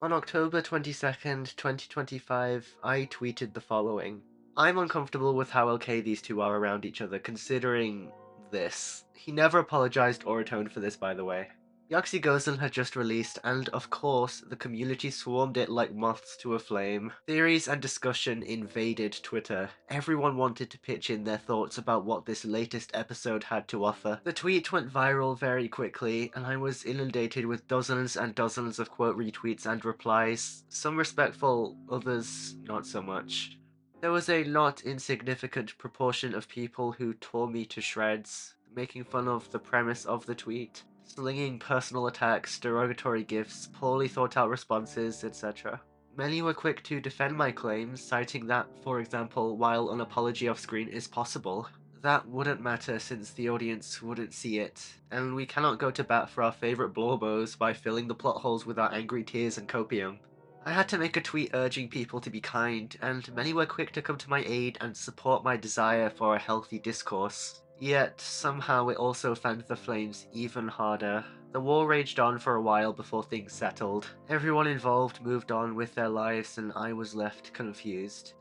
On October 22nd, 2025, I tweeted the following. I'm uncomfortable with how okay these two are around each other, considering this. He never apologized or atoned for this, by the way. Yaxi Gozen had just released, and of course, the community swarmed it like moths to a flame. Theories and discussion invaded Twitter. Everyone wanted to pitch in their thoughts about what this latest episode had to offer. The tweet went viral very quickly, and I was inundated with dozens and dozens of quote retweets and replies, some respectful, others not so much. There was a not insignificant proportion of people who tore me to shreds, making fun of the premise of the tweet, slinging personal attacks, derogatory gifs, poorly thought out responses, etc. Many were quick to defend my claims, citing that, for example, while an apology off screen is possible, that wouldn't matter since the audience wouldn't see it, and we cannot go to bat for our favourite blorbos by filling the plot holes with our angry tears and copium. I had to make a tweet urging people to be kind, and many were quick to come to my aid and support my desire for a healthy discourse. Yet, somehow it also fanned the flames even harder. The war raged on for a while before things settled. Everyone involved moved on with their lives and I was left confused.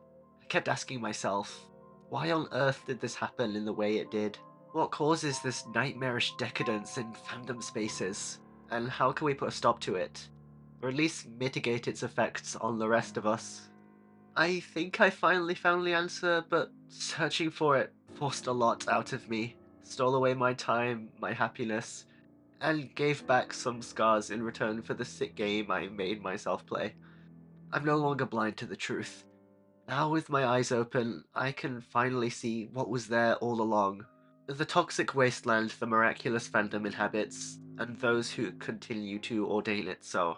I kept asking myself, why on earth did this happen in the way it did? What causes this nightmarish decadence in fandom spaces? And how can we put a stop to it? Or at least mitigate its effects on the rest of us? I think I finally found the answer, but searching for it forced a lot out of me, stole away my time, my happiness, and gave back some scars in return for the sick game I made myself play. I'm no longer blind to the truth. Now, with my eyes open, I can finally see what was there all along. The toxic wasteland the miraculous fandom inhabits, and those who continue to ordain it so.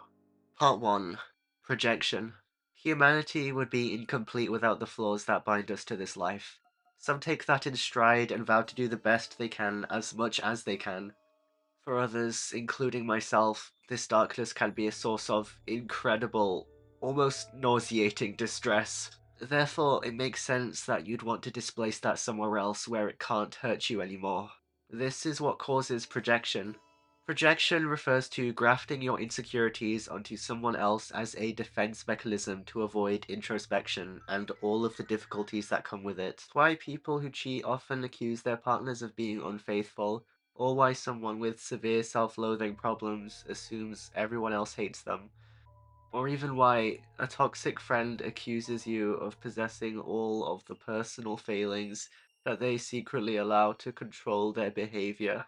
Part 1. Projection. Humanity would be incomplete without the flaws that bind us to this life. Some take that in stride and vow to do the best they can as much as they can. For others, including myself, this darkness can be a source of incredible, almost nauseating distress. Therefore, it makes sense that you'd want to displace that somewhere else where it can't hurt you anymore. This is what causes projection. Projection refers to grafting your insecurities onto someone else as a defense mechanism to avoid introspection and all of the difficulties that come with it. It's why people who cheat often accuse their partners of being unfaithful, or why someone with severe self-loathing problems assumes everyone else hates them, or even why a toxic friend accuses you of possessing all of the personal failings that they secretly allow to control their behavior.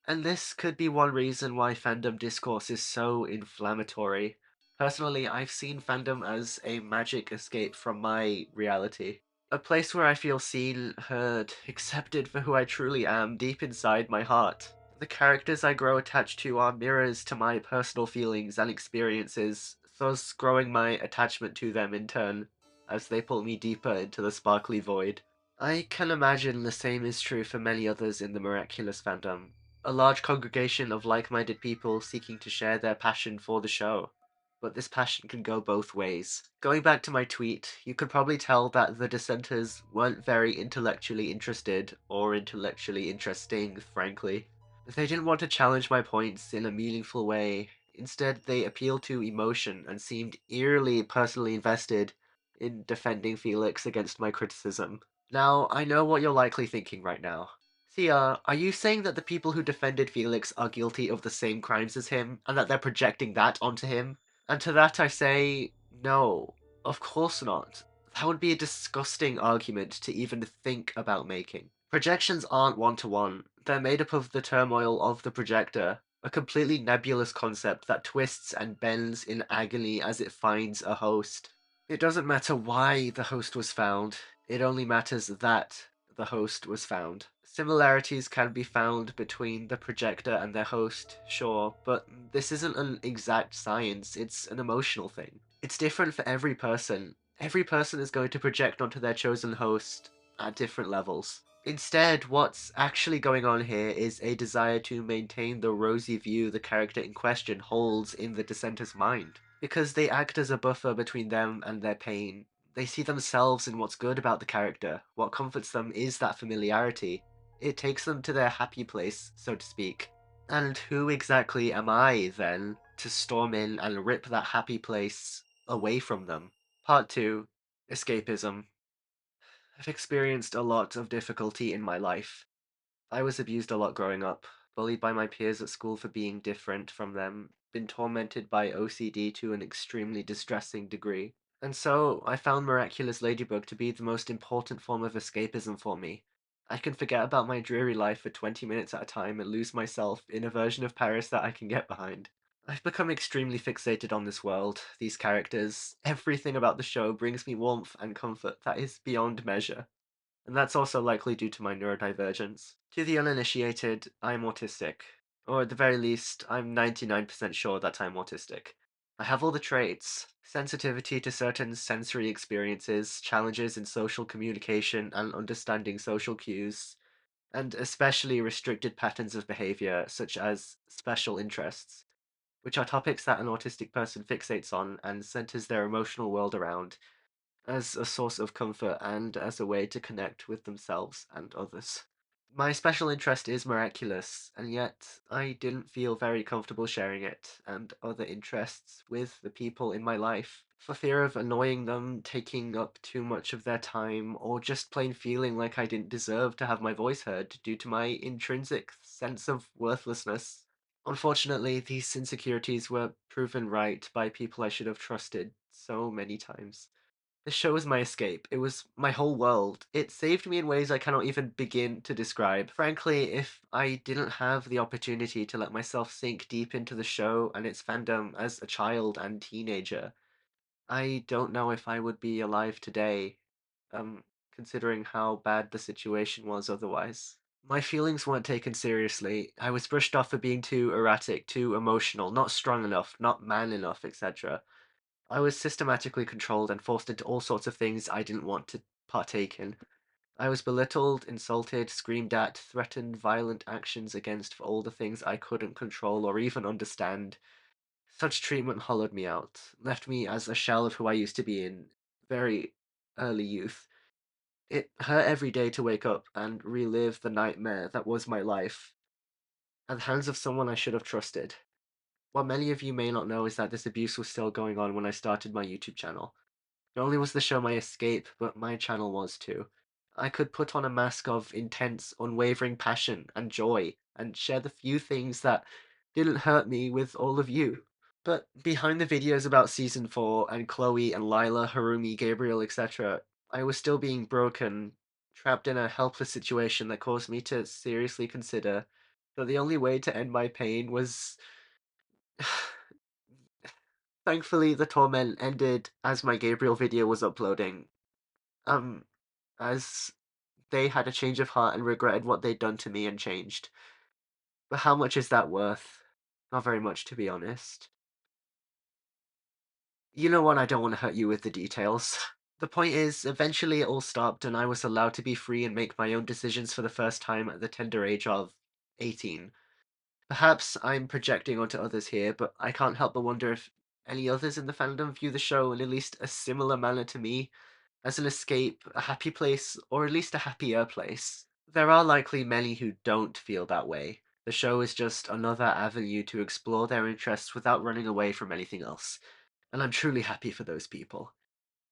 And this could be one reason why fandom discourse is so inflammatory. Personally, I've seen fandom as a magic escape from my reality. A place where I feel seen, heard, accepted for who I truly am deep inside my heart. The characters I grow attached to are mirrors to my personal feelings and experiences, thus growing my attachment to them in turn, as they pull me deeper into the sparkly void. I can imagine the same is true for many others in the Miraculous fandom. A large congregation of like-minded people seeking to share their passion for the show. But this passion can go both ways. Going back to my tweet, you could probably tell that the dissenters weren't very intellectually interested, or intellectually interesting, frankly. They didn't want to challenge my points in a meaningful way. Instead, they appealed to emotion and seemed eerily personally invested in defending Felix against my criticism. Now, I know what you're likely thinking right now. Thea, are you saying that the people who defended Felix are guilty of the same crimes as him, and that they're projecting that onto him? And to that I say, no, of course not. That would be a disgusting argument to even think about making. Projections aren't one-to-one. They're made up of the turmoil of the projector, a completely nebulous concept that twists and bends in agony as it finds a host. It doesn't matter why the host was found, it only matters that the host was found. Similarities can be found between the projector and their host, sure, but this isn't an exact science, it's an emotional thing. It's different for every person. Every person is going to project onto their chosen host at different levels. Instead, what's actually going on here is a desire to maintain the rosy view the character in question holds in the dissenter's mind, because they act as a buffer between them and their pain. They see themselves in what's good about the character. What comforts them is that familiarity. It takes them to their happy place, so to speak. And who exactly am I, then, to storm in and rip that happy place away from them? Part 2. Escapism. I've experienced a lot of difficulty in my life. I was abused a lot growing up, bullied by my peers at school for being different from them, been tormented by OCD to an extremely distressing degree. And so, I found Miraculous Ladybug to be the most important form of escapism for me. I can forget about my dreary life for 20 minutes at a time and lose myself in a version of Paris that I can get behind. I've become extremely fixated on this world, these characters. Everything about the show brings me warmth and comfort that is beyond measure. And that's also likely due to my neurodivergence. To the uninitiated, I'm autistic. Or at the very least, I'm 99% sure that I'm autistic. I have all the traits: sensitivity to certain sensory experiences, challenges in social communication and understanding social cues, and especially restricted patterns of behavior, such as special interests, which are topics that an autistic person fixates on and centers their emotional world around as a source of comfort and as a way to connect with themselves and others. My special interest is miraculous, and yet I didn't feel very comfortable sharing it and other interests with the people in my life for fear of annoying them, taking up too much of their time, or just plain feeling like I didn't deserve to have my voice heard due to my intrinsic sense of worthlessness. Unfortunately, these insecurities were proven right by people I should have trusted so many times. The show was my escape. It was my whole world. It saved me in ways I cannot even begin to describe. Frankly, if I didn't have the opportunity to let myself sink deep into the show and its fandom as a child and teenager, I don't know if I would be alive today, considering how bad the situation was otherwise. My feelings weren't taken seriously. I was brushed off for being too erratic, too emotional, not strong enough, not man enough, etc. I was systematically controlled and forced into all sorts of things I didn't want to partake in. I was belittled, insulted, screamed at, threatened violent actions against for all the things I couldn't control or even understand. Such treatment hollowed me out, left me as a shell of who I used to be in very early youth. It hurt every day to wake up and relive the nightmare that was my life at the hands of someone I should have trusted. What many of you may not know is that this abuse was still going on when I started my YouTube channel. Not only was the show my escape, but my channel was too. I could put on a mask of intense, unwavering passion and joy, and share the few things that didn't hurt me with all of you. But behind the videos about Season 4 and Chloe and Lila, Harumi, Gabriel, etc., I was still being broken, trapped in a helpless situation that caused me to seriously consider that the only way to end my pain was. Thankfully, the torment ended as my Gabriel video was uploading. Um, as they had a change of heart and regretted what they'd done to me and changed. But how much is that worth? Not very much, to be honest. You know what? I don't want to hurt you with the details. The point is, eventually it all stopped, and I was allowed to be free and make my own decisions for the first time at the tender age of 18. Perhaps I'm projecting onto others here, but I can't help but wonder if any others in the fandom view the show in at least a similar manner to me, as an escape, a happy place, or at least a happier place. There are likely many who don't feel that way. The show is just another avenue to explore their interests without running away from anything else, and I'm truly happy for those people.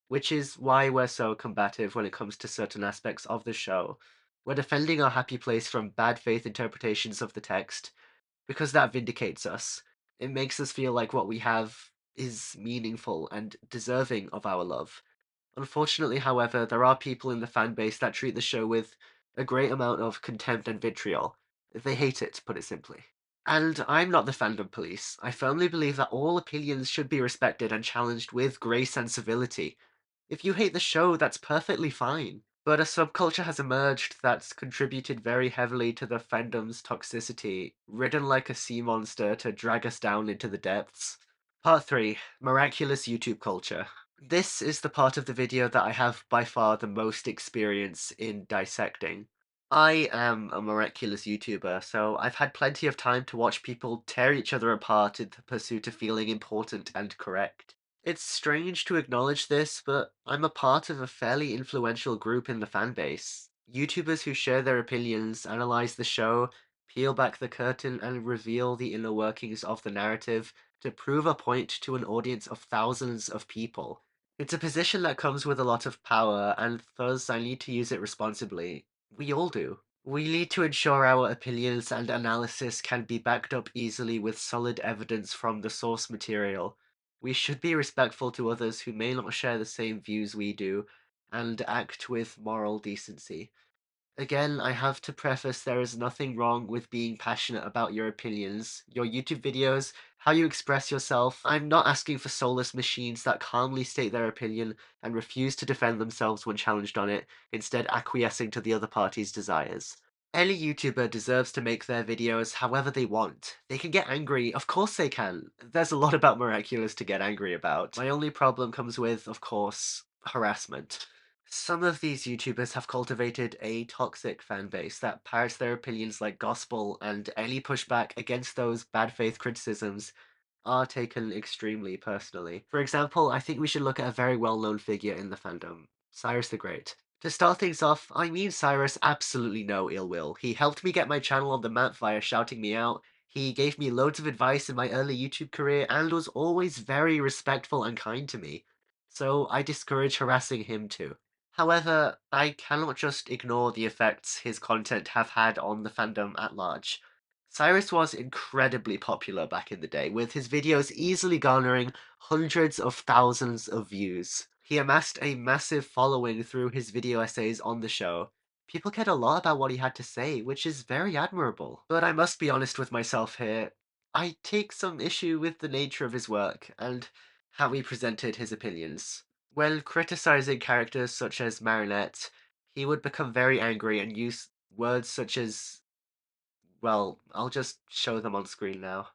Which is why we're so combative when it comes to certain aspects of the show. We're defending our happy place from bad faith interpretations of the text, because that vindicates us. It makes us feel like what we have is meaningful and deserving of our love. Unfortunately, however, there are people in the fan base that treat the show with a great amount of contempt and vitriol. They hate it, to put it simply. And I'm not the fandom police. I firmly believe that all opinions should be respected and challenged with grace and civility. If you hate the show, that's perfectly fine. But a subculture has emerged that's contributed very heavily to the fandom's toxicity, ridden like a sea monster to drag us down into the depths. Part 3. Miraculous YouTube Culture. This is the part of the video that I have by far the most experience in dissecting. I am a miraculous YouTuber, so I've had plenty of time to watch people tear each other apart in the pursuit of feeling important and correct. It's strange to acknowledge this, but I'm a part of a fairly influential group in the fanbase. YouTubers who share their opinions, analyze the show, peel back the curtain and reveal the inner workings of the narrative to prove a point to an audience of thousands of people. It's a position that comes with a lot of power, and thus I need to use it responsibly. We all do. We need to ensure our opinions and analysis can be backed up easily with solid evidence from the source material. We should be respectful to others who may not share the same views we do, and act with moral decency. Again, I have to preface there is nothing wrong with being passionate about your opinions, your YouTube videos, how you express yourself. I'm not asking for soulless machines that calmly state their opinion and refuse to defend themselves when challenged on it, instead acquiescing to the other party's desires. Any YouTuber deserves to make their videos however they want. They can get angry, of course they can. There's a lot about Miraculous to get angry about. My only problem comes with, of course, harassment. Some of these YouTubers have cultivated a toxic fan base that parrots their opinions like gospel, and any pushback against those bad faith criticisms are taken extremely personally. For example, I think we should look at a very well-known figure in the fandom, Cyrus the Great. To start things off, I mean Cyrus absolutely no ill will. He helped me get my channel on the map via shouting me out. He gave me loads of advice in my early YouTube career and was always very respectful and kind to me. So I discourage harassing him too. However, I cannot just ignore the effects his content have had on the fandom at large. Cyrus was incredibly popular back in the day, with his videos easily garnering hundreds of thousands of views. He amassed a massive following through his video essays on the show. People cared a lot about what he had to say, which is very admirable. But I must be honest with myself here. I take some issue with the nature of his work and how he presented his opinions. When criticizing characters such as Marinette, he would become very angry and use words such as, well, I'll just show them on screen now.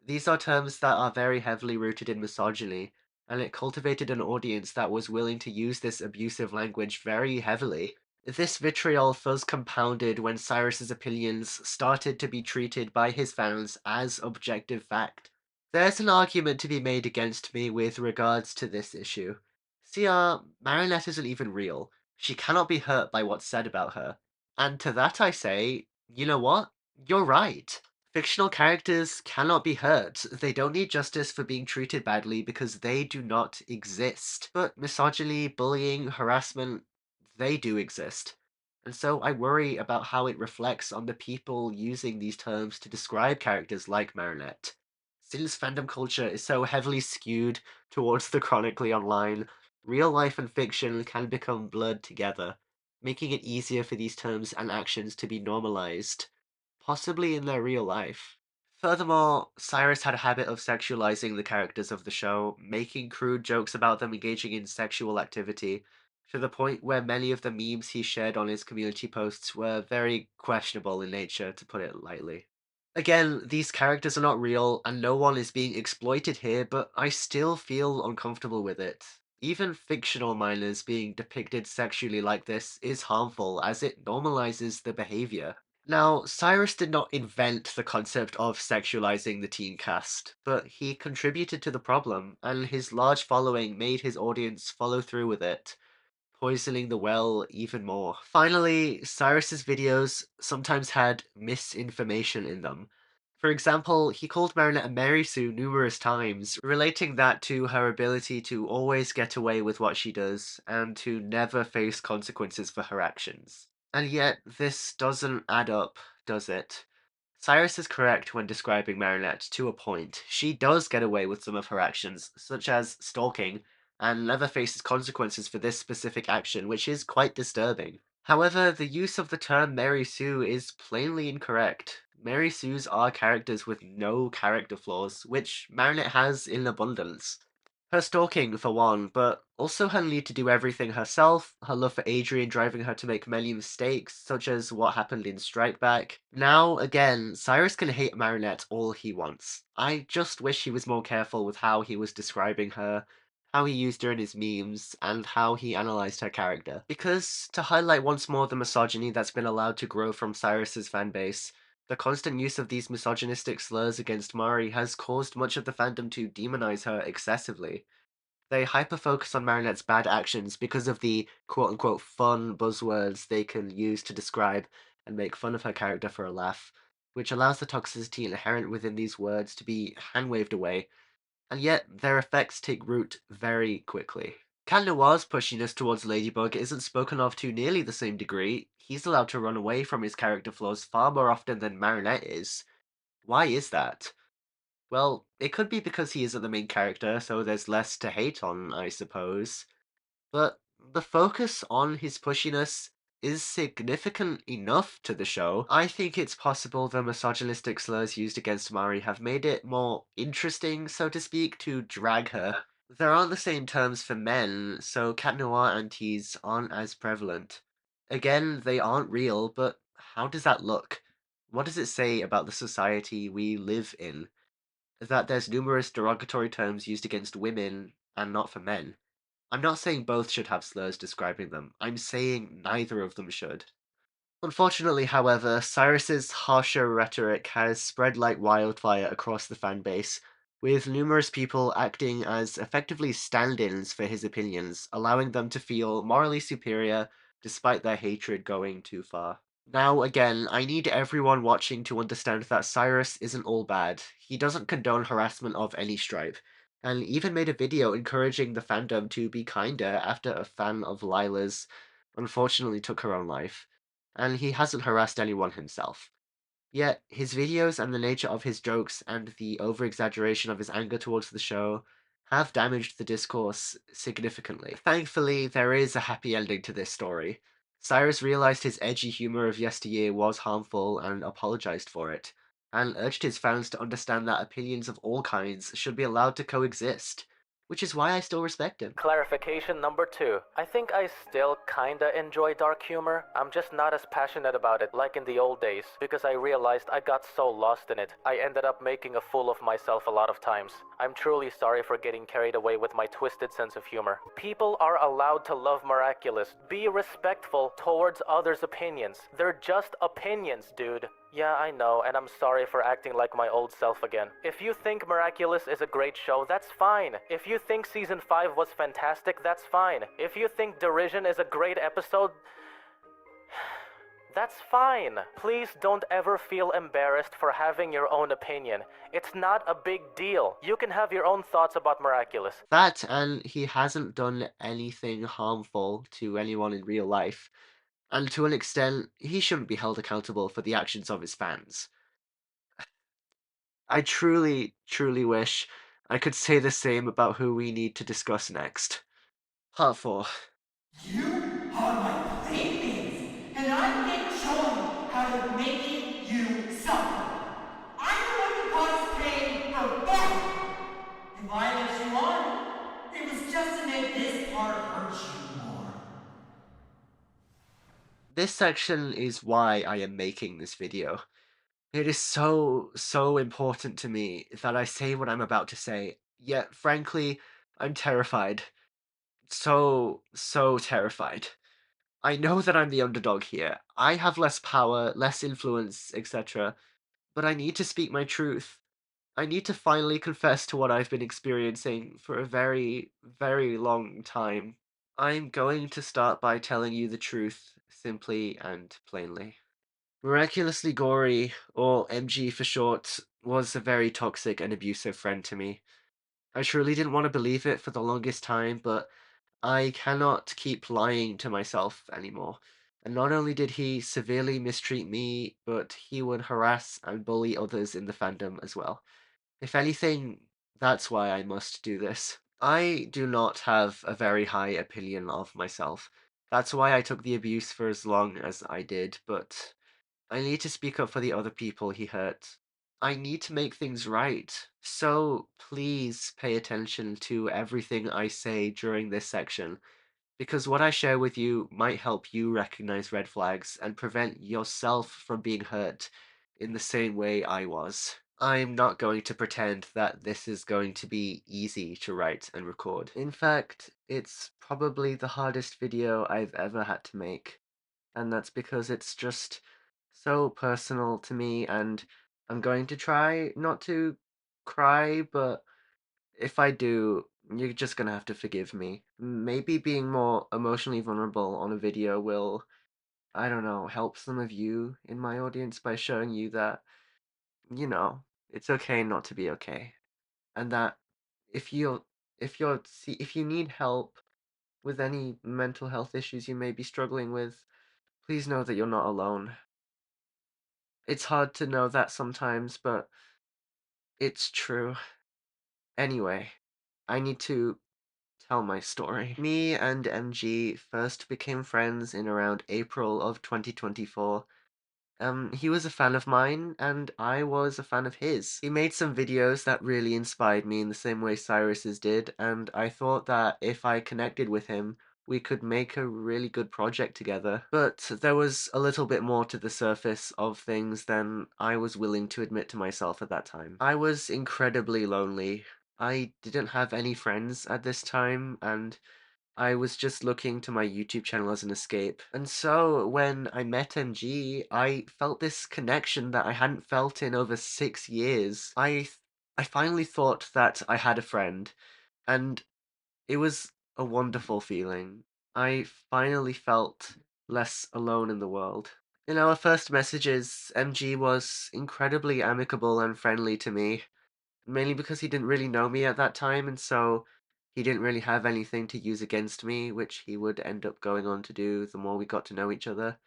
These are terms that are very heavily rooted in misogyny, and it cultivated an audience that was willing to use this abusive language very heavily. This vitriol was compounded when Cyrus's opinions started to be treated by his fans as objective fact. There's an argument to be made against me with regards to this issue. See, Marinette isn't even real. She cannot be hurt by what's said about her. And to that I say, you know what? You're right. Fictional characters cannot be hurt. They don't need justice for being treated badly because they do not exist. But misogyny, bullying, harassment, they do exist. And so I worry about how it reflects on the people using these terms to describe characters like Marinette. Since fandom culture is so heavily skewed towards the chronically online, real life and fiction can become blurred together, making it easier for these terms and actions to be normalized, possibly in their real life. Furthermore, Cyrus had a habit of sexualizing the characters of the show, making crude jokes about them engaging in sexual activity, to the point where many of the memes he shared on his community posts were very questionable in nature, to put it lightly. Again, these characters are not real, and no one is being exploited here, but I still feel uncomfortable with it. Even fictional minors being depicted sexually like this is harmful, as it normalizes the behavior. Now, Cyrus did not invent the concept of sexualizing the teen cast, but he contributed to the problem, and his large following made his audience follow through with it, poisoning the well even more. Finally, Cyrus's videos sometimes had misinformation in them. For example, he called Marinette a Mary Sue numerous times, relating that to her ability to always get away with what she does and to never face consequences for her actions. And yet, this doesn't add up, does it? Cyrus is correct when describing Marinette to a point. She does get away with some of her actions, such as stalking, and never faces consequences for this specific action, which is quite disturbing. However, the use of the term Mary Sue is plainly incorrect. Mary Sues are characters with no character flaws, which Marinette has in abundance. Her stalking, for one, but also her need to do everything herself, her love for Adrian driving her to make many mistakes, such as what happened in Strike Back. Now, again, Cyrus can hate Marinette all he wants. I just wish he was more careful with how he was describing her, how he used her in his memes, and how he analyzed her character. Because, to highlight once more the misogyny that's been allowed to grow from Cyrus's fanbase, the constant use of these misogynistic slurs against Mari has caused much of the fandom to demonize her excessively. They hyper-focus on Marinette's bad actions because of the quote-unquote fun buzzwords they can use to describe and make fun of her character for a laugh, which allows the toxicity inherent within these words to be hand-waved away, and yet their effects take root very quickly. Cat Noir's pushiness towards Ladybug isn't spoken of to nearly the same degree. He's allowed to run away from his character flaws far more often than Marinette is. Why is that? Well, it could be because he isn't the main character, so there's less to hate on, I suppose. But the focus on his pushiness is significant enough to the show. I think it's possible the misogynistic slurs used against Mari have made it more interesting, so to speak, to drag her. There aren't the same terms for men, so Cat Noir antis aren't as prevalent. Again, they aren't real, but how does that look? What does it say about the society we live in? That there's numerous derogatory terms used against women and not for men. I'm not saying both should have slurs describing them. I'm saying neither of them should. Unfortunately, however, Cyrus's harsher rhetoric has spread like wildfire across the fanbase, with numerous people acting as effectively stand-ins for his opinions, allowing them to feel morally superior despite their hatred going too far. Now, again, I need everyone watching to understand that Cyrus isn't all bad. He doesn't condone harassment of any stripe, and even made a video encouraging the fandom to be kinder after a fan of Lila's unfortunately took her own life, and he hasn't harassed anyone himself. Yet, his videos and the nature of his jokes and the over-exaggeration of his anger towards the show have damaged the discourse significantly. Thankfully, there is a happy ending to this story. Cyrus realized his edgy humor of yesteryear was harmful and apologized for it, and urged his fans to understand that opinions of all kinds should be allowed to coexist, which is why I still respect him. Clarification number 2. I think I still kinda enjoy dark humor. I'm just not as passionate about it like in the old days because I realized I got so lost in it. I ended up making a fool of myself a lot of times. I'm truly sorry for getting carried away with my twisted sense of humor. People are allowed to love Miraculous. Be respectful towards others' opinions. They're just opinions, dude. Yeah, I know, and I'm sorry for acting like my old self again. If you think Miraculous is a great show, that's fine. If you think Season 5 was fantastic, that's fine. If you think Derision is a great episode, that's fine. Please don't ever feel embarrassed for having your own opinion. It's not a big deal. You can have your own thoughts about Miraculous. That, and he hasn't done anything harmful to anyone in real life. And to an extent, he shouldn't be held accountable for the actions of his fans. I truly, truly wish I could say the same about who we need to discuss next. Part 4. You are my playmates, and I'm enjoying how they're making you suffer. I'm the one who caused pain for fun. If I let you on, it was just to make this part hurt you more. This section is why I am making this video. It is so important to me that I say what I'm about to say, yet frankly, I'm terrified. So terrified. I know that I'm the underdog here. I have less power, less influence, etc., but I need to speak my truth. I need to finally confess to what I've been experiencing for a very long time. I'm going to start by telling you the truth, simply and plainly. Miraculously Gory, or MG for short, was a very toxic and abusive friend to me. I truly didn't want to believe it for the longest time, but I cannot keep lying to myself anymore. And not only did he severely mistreat me, but he would harass and bully others in the fandom as well. If anything, that's why I must do this. I do not have a very high opinion of myself. That's why I took the abuse for as long as I did, but I need to speak up for the other people he hurt. I need to make things right. So please pay attention to everything I say during this section, because what I share with you might help you recognize red flags and prevent yourself from being hurt in the same way I was. I'm not going to pretend that this is going to be easy to write and record. In fact, it's probably the hardest video I've ever had to make, and that's because it's just so personal to me, and I'm going to try not to cry, but if I do, you're just gonna have to forgive me. Maybe being more emotionally vulnerable on a video will I don't know, help some of you in my audience by showing you that, you know, it's okay not to be okay. And that if you're if you need help with any mental health issues you may be struggling with, please know that you're not alone. It's hard to know that sometimes, but it's true. Anyway, I need to tell my story. Me and MG first became friends in around April of 2024. He was a fan of mine, and I was a fan of his. He made some videos that really inspired me in the same way Cyrus's did, and I thought that if I connected with him, we could make a really good project together. But there was a little bit more to the surface of things than I was willing to admit to myself at that time. I was incredibly lonely. I didn't have any friends at this time, and I was just looking to my YouTube channel as an escape. And so when I met MG, I felt this connection that I hadn't felt in over 6 years. I finally thought that I had a friend, and it was a wonderful feeling. I finally felt less alone in the world. In our first messages, MG was incredibly amicable and friendly to me, mainly because he didn't really know me at that time, and so he didn't really have anything to use against me, which he would end up going on to do the more we got to know each other.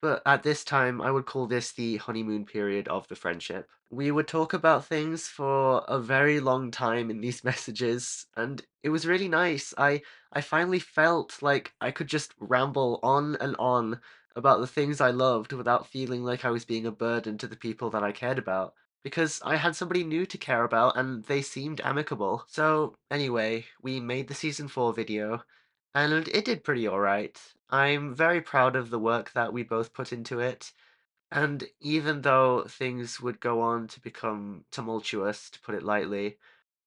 But at this time, I would call this the honeymoon period of the friendship. We would talk about things for a very long time in these messages, and it was really nice. I finally felt like I could just ramble on and on about the things I loved without feeling like I was being a burden to the people that I cared about. Because I had somebody new to care about, and they seemed amicable. So, anyway, we made the season 4 video, and it did pretty alright. I'm very proud of the work that we both put into it, and even though things would go on to become tumultuous, to put it lightly,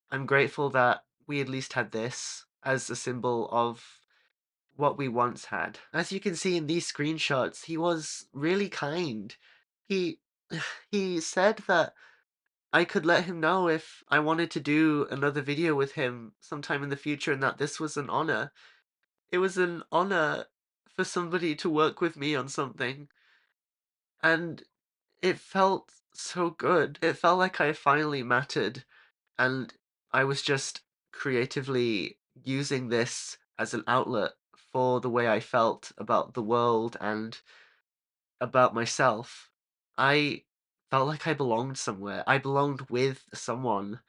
I'm grateful that we at least had this as a symbol of what we once had. As you can see in these screenshots, he was really kind. He he said that I could let him know if I wanted to do another video with him sometime in the future and that this was an honor. It was an honor for somebody to work with me on something, and it felt so good. It felt like I finally mattered, and I was just creatively using this as an outlet for the way I felt about the world and about myself. I felt like I belonged somewhere. I belonged with someone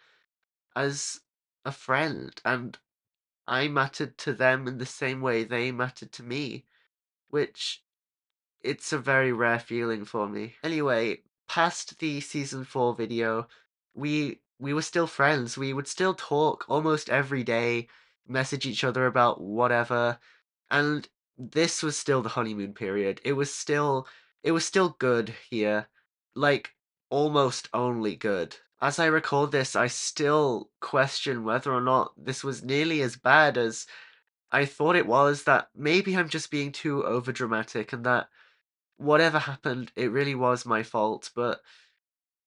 as a friend, and I mattered to them in the same way they mattered to me, which it's a very rare feeling for me. Anyway, past the season 4 video, we were still friends. We would still talk almost every day, message each other about whatever, and this was still the honeymoon period. It was still good here. Like almost only good. As I record this, I still question whether or not this was nearly as bad as I thought it was, that maybe I'm just being too overdramatic and that whatever happened, it really was my fault, but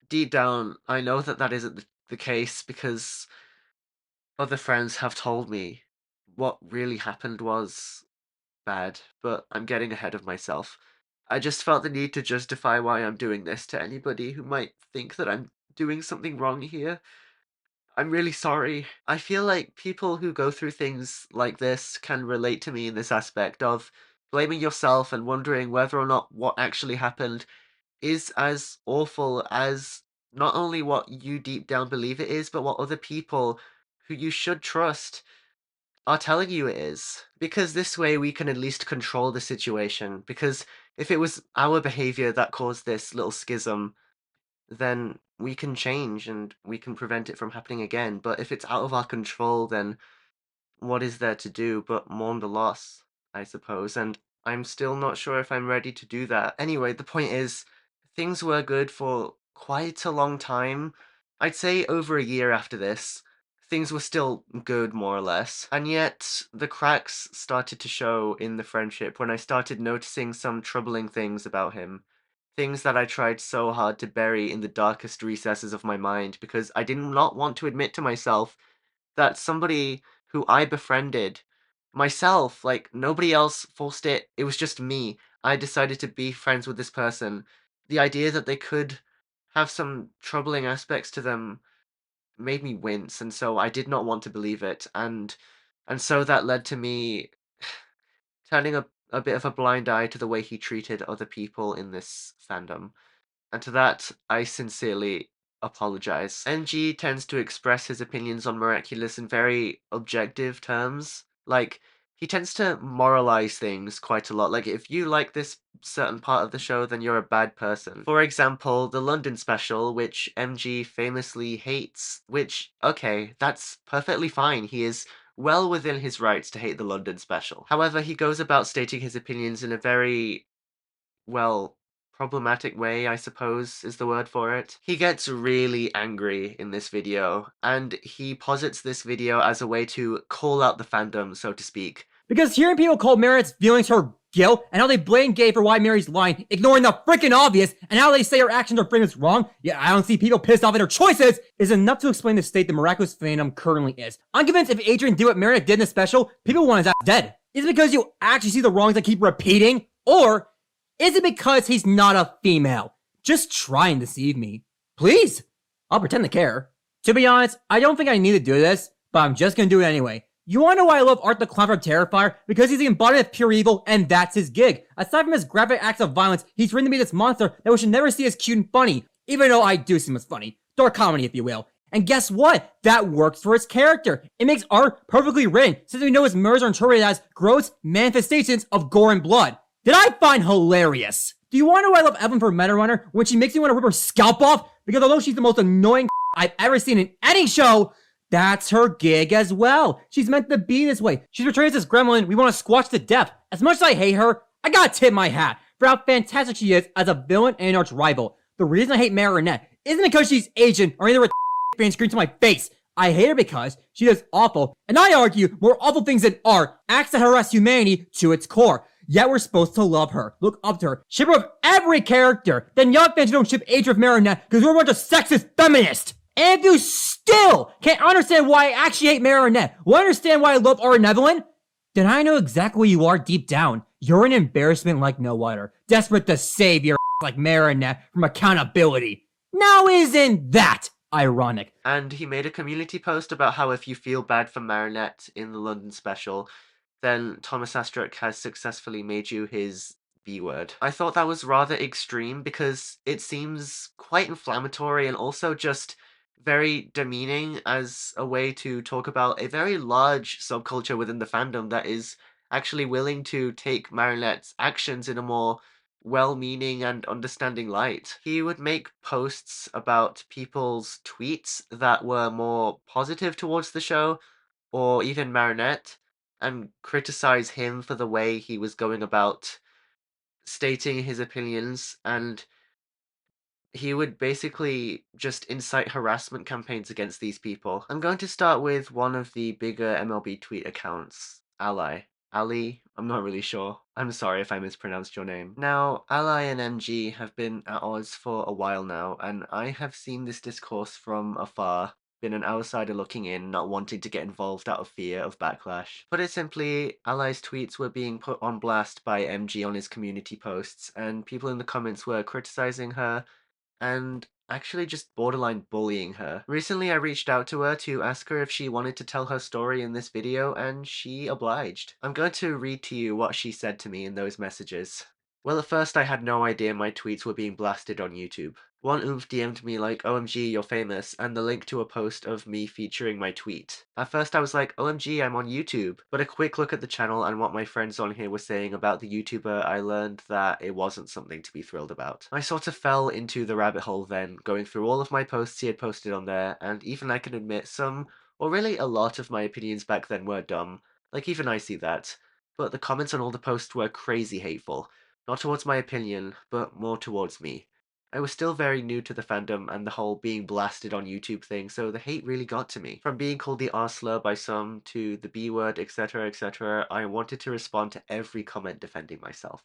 deep down, I know that that isn't the case because other friends have told me what really happened was bad, but I'm getting ahead of myself. I just felt the need to justify why I'm doing this to anybody who might think that I'm doing something wrong here. I'm really sorry. I feel like people who go through things like this can relate to me in this aspect of blaming yourself and wondering whether or not what actually happened is as awful as not only what you deep down believe it is, but what other people who you should trust are telling you it is. Because this way we can at least control the situation. Because if it was our behavior that caused this little schism, then we can change and we can prevent it from happening again. But if it's out of our control, then what is there to do but mourn the loss, I suppose, and I'm still not sure if I'm ready to do that. Anyway, the point is, things were good for quite a long time. I'd say over a year after this, things were still good, more or less. And yet, the cracks started to show in the friendship when I started noticing some troubling things about him. Things that I tried so hard to bury in the darkest recesses of my mind because I did not want to admit to myself that somebody who I befriended myself, like nobody else forced it, it was just me. I decided to be friends with this person, the idea that they could have some troubling aspects to them made me wince, and so I did not want to believe it, and so that led to me turning a bit of a blind eye to the way he treated other people in this fandom. And to that, I sincerely apologize. NG tends to express his opinions on Miraculous in very objective terms. Like, he tends to moralize things quite a lot. Like, if you like this certain part of the show, then you're a bad person. For example, the London special, which MG famously hates, which, okay, that's perfectly fine. He is well within his rights to hate the London special. However, he goes about stating his opinions in a very, well, problematic way, I suppose, is the word for it. He gets really angry in this video, and he posits this video as a way to call out the fandom, so to speak. Because hearing people call Meredith's feelings her guilt, and how they blame Gay for why Mary's lying, ignoring the freaking obvious, and how they say her actions are framed as wrong, yeah, I don't see people pissed off at her choices, is enough to explain the state the Miraculous Fandom currently is. I'm convinced if Adrian did what Meredith did in the special, people want his ass dead. Is it because you actually see the wrongs that keep repeating? Or is it because he's not a female? Just try and deceive me. Please. I'll pretend to care. To be honest, I don't think I need to do this, but I'm just gonna do it anyway. You wanna know why I love Art the Clown from Terrifier? Because he's the embodiment of pure evil, and that's his gig. Aside from his graphic acts of violence, he's written to be this monster that we should never see as cute and funny, even though I do see him as funny. Dark comedy, if you will. And guess what? That works for his character. It makes Art perfectly written, since we know his murders are interpreted as gross manifestations of gore and blood. That I find hilarious. Do you wanna know why I love Evelyn for Meta Runner when she makes me want to rip her scalp off? Because although she's the most annoying I've ever seen in any show, that's her gig as well. She's meant to be this way. She's portrayed as this gremlin we want to squash to death. As much as I hate her, I gotta tip my hat for how fantastic she is as a villain and an arch rival. The reason I hate Marinette isn't because she's Asian or either a fan scream to my face. I hate her because she does awful, and I argue more awful things than art, acts that harass humanity to its core. Yet we're supposed to love her, look up to her, ship her with every character. Then young fans who don't ship Adrian with Marinette because we're a bunch of sexist feminists. And if you still can't understand why I actually hate Marinette, will understand why I love Art and Evelyn, then I know exactly what you are deep down. You're an embarrassment like no other, desperate to save your like Marinette from accountability. Now isn't that ironic? And he made a community post about how if you feel bad for Marinette in the London special, then Thomas Astruc has successfully made you his B-word. I thought that was rather extreme because it seems quite inflammatory and also just very demeaning as a way to talk about a very large subculture within the fandom that is actually willing to take Marinette's actions in a more well-meaning and understanding light. He would make posts about people's tweets that were more positive towards the show, or even Marinette, and criticize him for the way he was going about stating his opinions, and he would basically just incite harassment campaigns against these people. I'm going to start with one of the bigger MLB tweet accounts, Ally. Ali? I'm not really sure. I'm sorry if I mispronounced your name. Now, Ally and MG have been at odds for a while now, and I have seen this discourse from afar, been an outsider looking in, not wanting to get involved out of fear of backlash. Put it simply, Ally's tweets were being put on blast by MG on his community posts, and people in the comments were criticizing her, and actually just borderline bullying her. Recently I reached out to her to ask her if she wanted to tell her story in this video, and she obliged. I'm going to read to you what she said to me in those messages. Well, at first I had no idea my tweets were being blasted on YouTube. One oomph DM'd me like, OMG, you're famous, and the link to a post of me featuring my tweet. At first I was like, OMG, I'm on YouTube. But a quick look at the channel and what my friends on here were saying about the YouTuber, I learned that it wasn't something to be thrilled about. I sort of fell into the rabbit hole then, going through all of my posts he had posted on there, and even I can admit some, or really a lot of my opinions back then were dumb. Like, even I see that. But the comments on all the posts were crazy hateful. Not towards my opinion, but more towards me. I was still very new to the fandom and the whole being blasted on YouTube thing, so the hate really got to me. From being called the R-slur by some to the B-word, etc., I wanted to respond to every comment defending myself.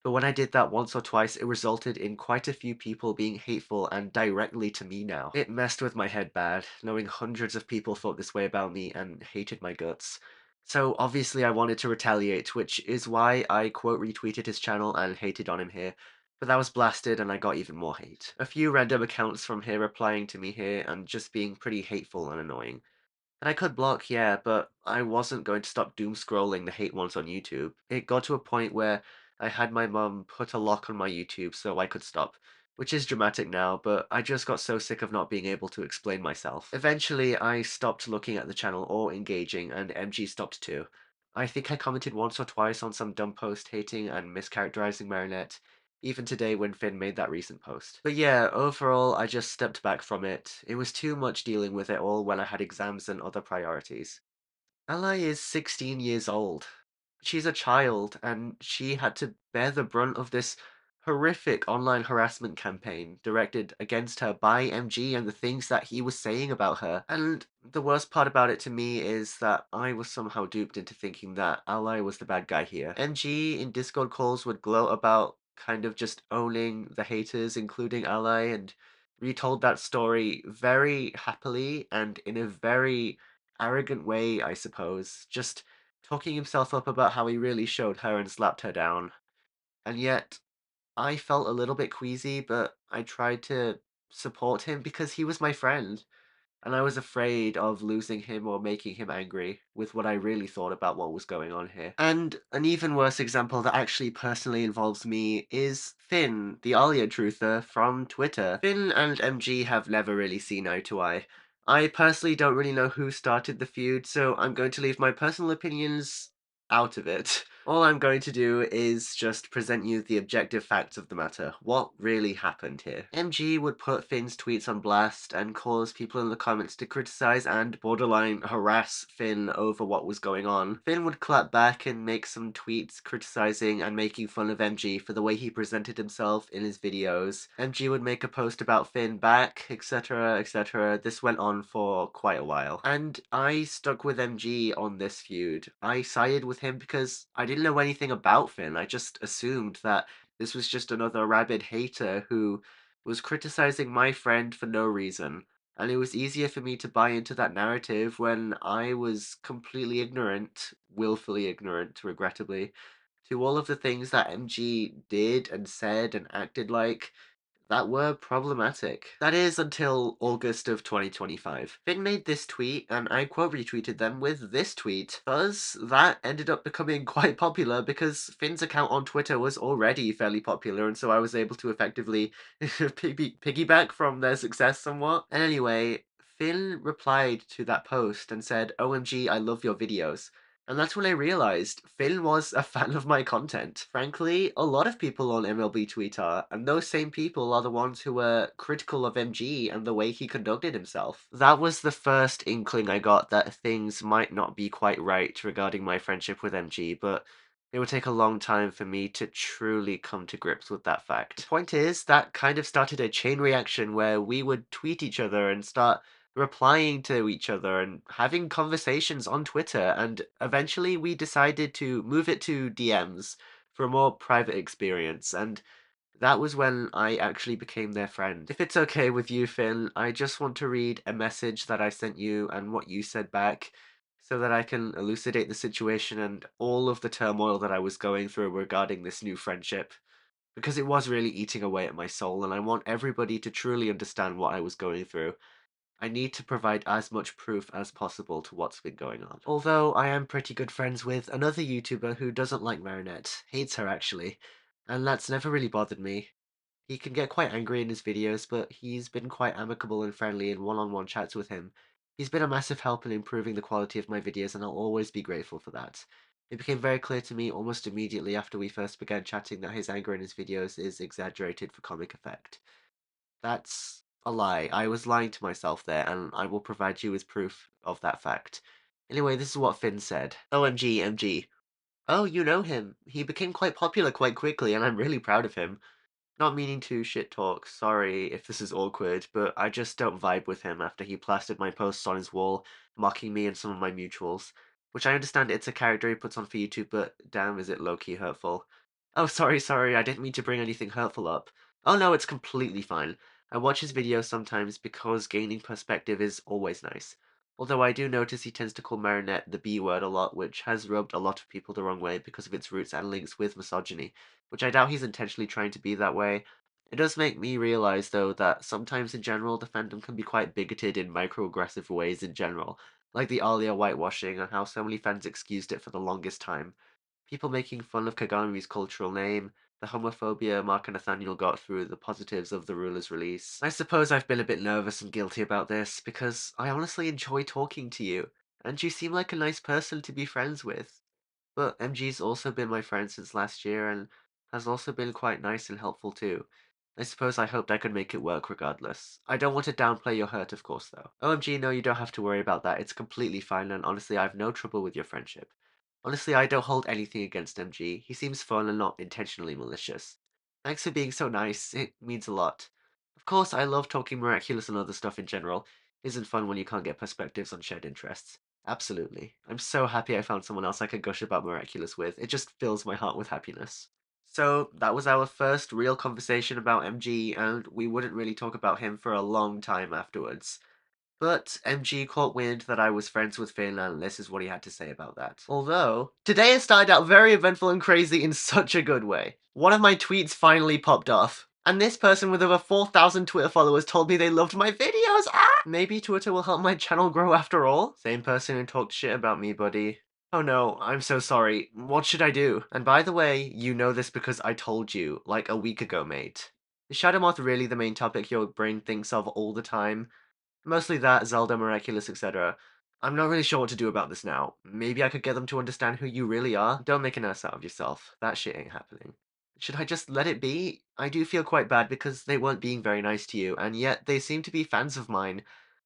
But when I did that once or twice, it resulted in quite a few people being hateful and directly to me now. It messed with my head bad, knowing hundreds of people thought this way about me and hated my guts. So obviously I wanted to retaliate, which is why I quote retweeted his channel and hated on him here. But that was blasted and I got even more hate. A few random accounts from here replying to me here and just being pretty hateful and annoying. And I could block, yeah, but I wasn't going to stop doom scrolling the hate ones on YouTube. It got to a point where I had my mum put a lock on my YouTube so I could stop. Which is dramatic now, but I just got so sick of not being able to explain myself. Eventually, I stopped looking at the channel or engaging, and MG stopped too. I think I commented once or twice on some dumb post hating and mischaracterizing Marinette, even today when Finn made that recent post. But yeah, overall, I just stepped back from it. It was too much dealing with it all when I had exams and other priorities. Ally is 16 years old. She's a child, and she had to bear the brunt of this horrific online harassment campaign directed against her by MG and the things that he was saying about her. And the worst part about it to me is that I was somehow duped into thinking that Ally was the bad guy here. MG in Discord calls would gloat about kind of just owning the haters, including Ally, and retold that story very happily and in a very arrogant way, I suppose, just talking himself up about how he really showed her and slapped her down. And yet, I felt a little bit queasy, but I tried to support him because he was my friend, and I was afraid of losing him or making him angry with what I really thought about what was going on here. And an even worse example that actually personally involves me is Finn, the Alia truther from Twitter. Finn and MG have never really seen eye to eye. I personally don't really know who started the feud, so I'm going to leave my personal opinions out of it. All I'm going to do is just present you the objective facts of the matter. What really happened here? MG would put Finn's tweets on blast and cause people in the comments to criticize and borderline harass Finn over what was going on. Finn would clap back and make some tweets criticizing and making fun of MG for the way he presented himself in his videos. MG would make a post about Finn back, etc, etc. This went on for quite a while. And I stuck with MG on this feud. I sided with him because I didn't know anything about Finn. I just assumed that this was just another rabid hater who was criticizing my friend for no reason. And it was easier for me to buy into that narrative when I was completely ignorant, willfully ignorant, regrettably, to all of the things that MG did and said and acted like that were problematic. That is until August of 2025. Finn made this tweet, and I quote retweeted them with this tweet. Thus, that ended up becoming quite popular because Finn's account on Twitter was already fairly popular, and so I was able to effectively piggyback from their success somewhat. And anyway, Finn replied to that post and said, "OMG, I love your videos." And that's when I realized Finn was a fan of my content. Frankly, a lot of people on MLB Tweet are, and those same people are the ones who were critical of MG and the way he conducted himself. That was the first inkling I got that things might not be quite right regarding my friendship with MG, but it would take a long time for me to truly come to grips with that fact. The point is, that kind of started a chain reaction where we would tweet each other and start replying to each other and having conversations on Twitter, and eventually we decided to move it to DMs for a more private experience, and that was when I actually became their friend. If it's okay with you, Finn, I just want to read a message that I sent you and what you said back so that I can elucidate the situation and all of the turmoil that I was going through regarding this new friendship. Because it was really eating away at my soul, and I want everybody to truly understand what I was going through. I need to provide as much proof as possible to what's been going on. Although I am pretty good friends with another YouTuber who doesn't like Marinette, hates her actually, and that's never really bothered me. He can get quite angry in his videos, but he's been quite amicable and friendly in one-on-one chats with him. He's been a massive help in improving the quality of my videos, and I'll always be grateful for that. It became very clear to me almost immediately after we first began chatting that his anger in his videos is exaggerated for comic effect. That's a lie. I was lying to myself there, and I will provide you with proof of that fact. Anyway, this is what Finn said. OMG, MG. Oh, you know him. He became quite popular quite quickly, and I'm really proud of him. Not meaning to shit talk, sorry if this is awkward, but I just don't vibe with him after he plastered my posts on his wall, mocking me and some of my mutuals. Which I understand it's a character he puts on for YouTube, but damn is it low-key hurtful. Oh, sorry, I didn't mean to bring anything hurtful up. Oh no, it's completely fine. I watch his videos sometimes because gaining perspective is always nice. Although I do notice he tends to call Marinette the B word a lot, which has rubbed a lot of people the wrong way because of its roots and links with misogyny, which I doubt he's intentionally trying to be that way. It does make me realize, though, that sometimes in general the fandom can be quite bigoted in microaggressive ways in general, like the Alia whitewashing and how so many fans excused it for the longest time. People making fun of Kagami's cultural name, the homophobia Mark and Nathaniel got through the positives of the ruler's release. I suppose I've been a bit nervous and guilty about this, because I honestly enjoy talking to you, and you seem like a nice person to be friends with. But MG's also been my friend since last year, and has also been quite nice and helpful too. I suppose I hoped I could make it work regardless. I don't want to downplay your hurt, of course, though. OMG, no, you don't have to worry about that. It's completely fine, and honestly, I have no trouble with your friendship. Honestly, I don't hold anything against MG. He seems fun and not intentionally malicious. Thanks for being so nice. It means a lot. Of course, I love talking Miraculous and other stuff in general. Isn't fun when you can't get perspectives on shared interests. Absolutely. I'm so happy I found someone else I could gush about Miraculous with. It just fills my heart with happiness. So, that was our first real conversation about MG, and we wouldn't really talk about him for a long time afterwards. But MG caught wind that I was friends with Finn, and this is what he had to say about that. Although, today has started out very eventful and crazy in such a good way. One of my tweets finally popped off. And this person with over 4,000 Twitter followers told me they loved my videos! Ah! Maybe Twitter will help my channel grow after all? Same person who talked shit about me, buddy. Oh no, I'm so sorry. What should I do? And by the way, you know this because I told you, like a week ago, mate. Is Shadow Moth really the main topic your brain thinks of all the time? Mostly that, Zelda, Miraculous, etc. I'm not really sure what to do about this now. Maybe I could get them to understand who you really are? Don't make an ass out of yourself. That shit ain't happening. Should I just let it be? I do feel quite bad because they weren't being very nice to you, and yet they seem to be fans of mine.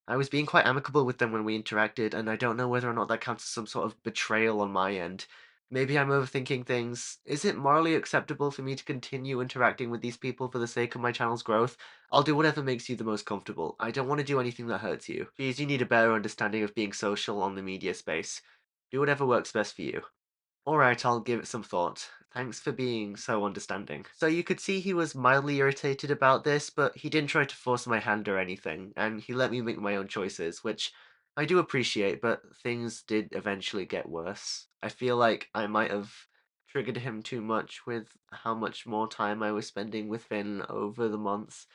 I was being quite amicable with them when we interacted, and I don't know whether or not that counts as some sort of betrayal on my end. Maybe I'm overthinking things. Is it morally acceptable for me to continue interacting with these people for the sake of my channel's growth? I'll do whatever makes you the most comfortable. I don't want to do anything that hurts you. Geez, you need a better understanding of being social on the media space. Do whatever works best for you. Alright, I'll give it some thought. Thanks for being so understanding. So you could see he was mildly irritated about this, but he didn't try to force my hand or anything, and he let me make my own choices, which I do appreciate, but things did eventually get worse. I feel like I might have triggered him too much with how much more time I was spending with Finn over the months.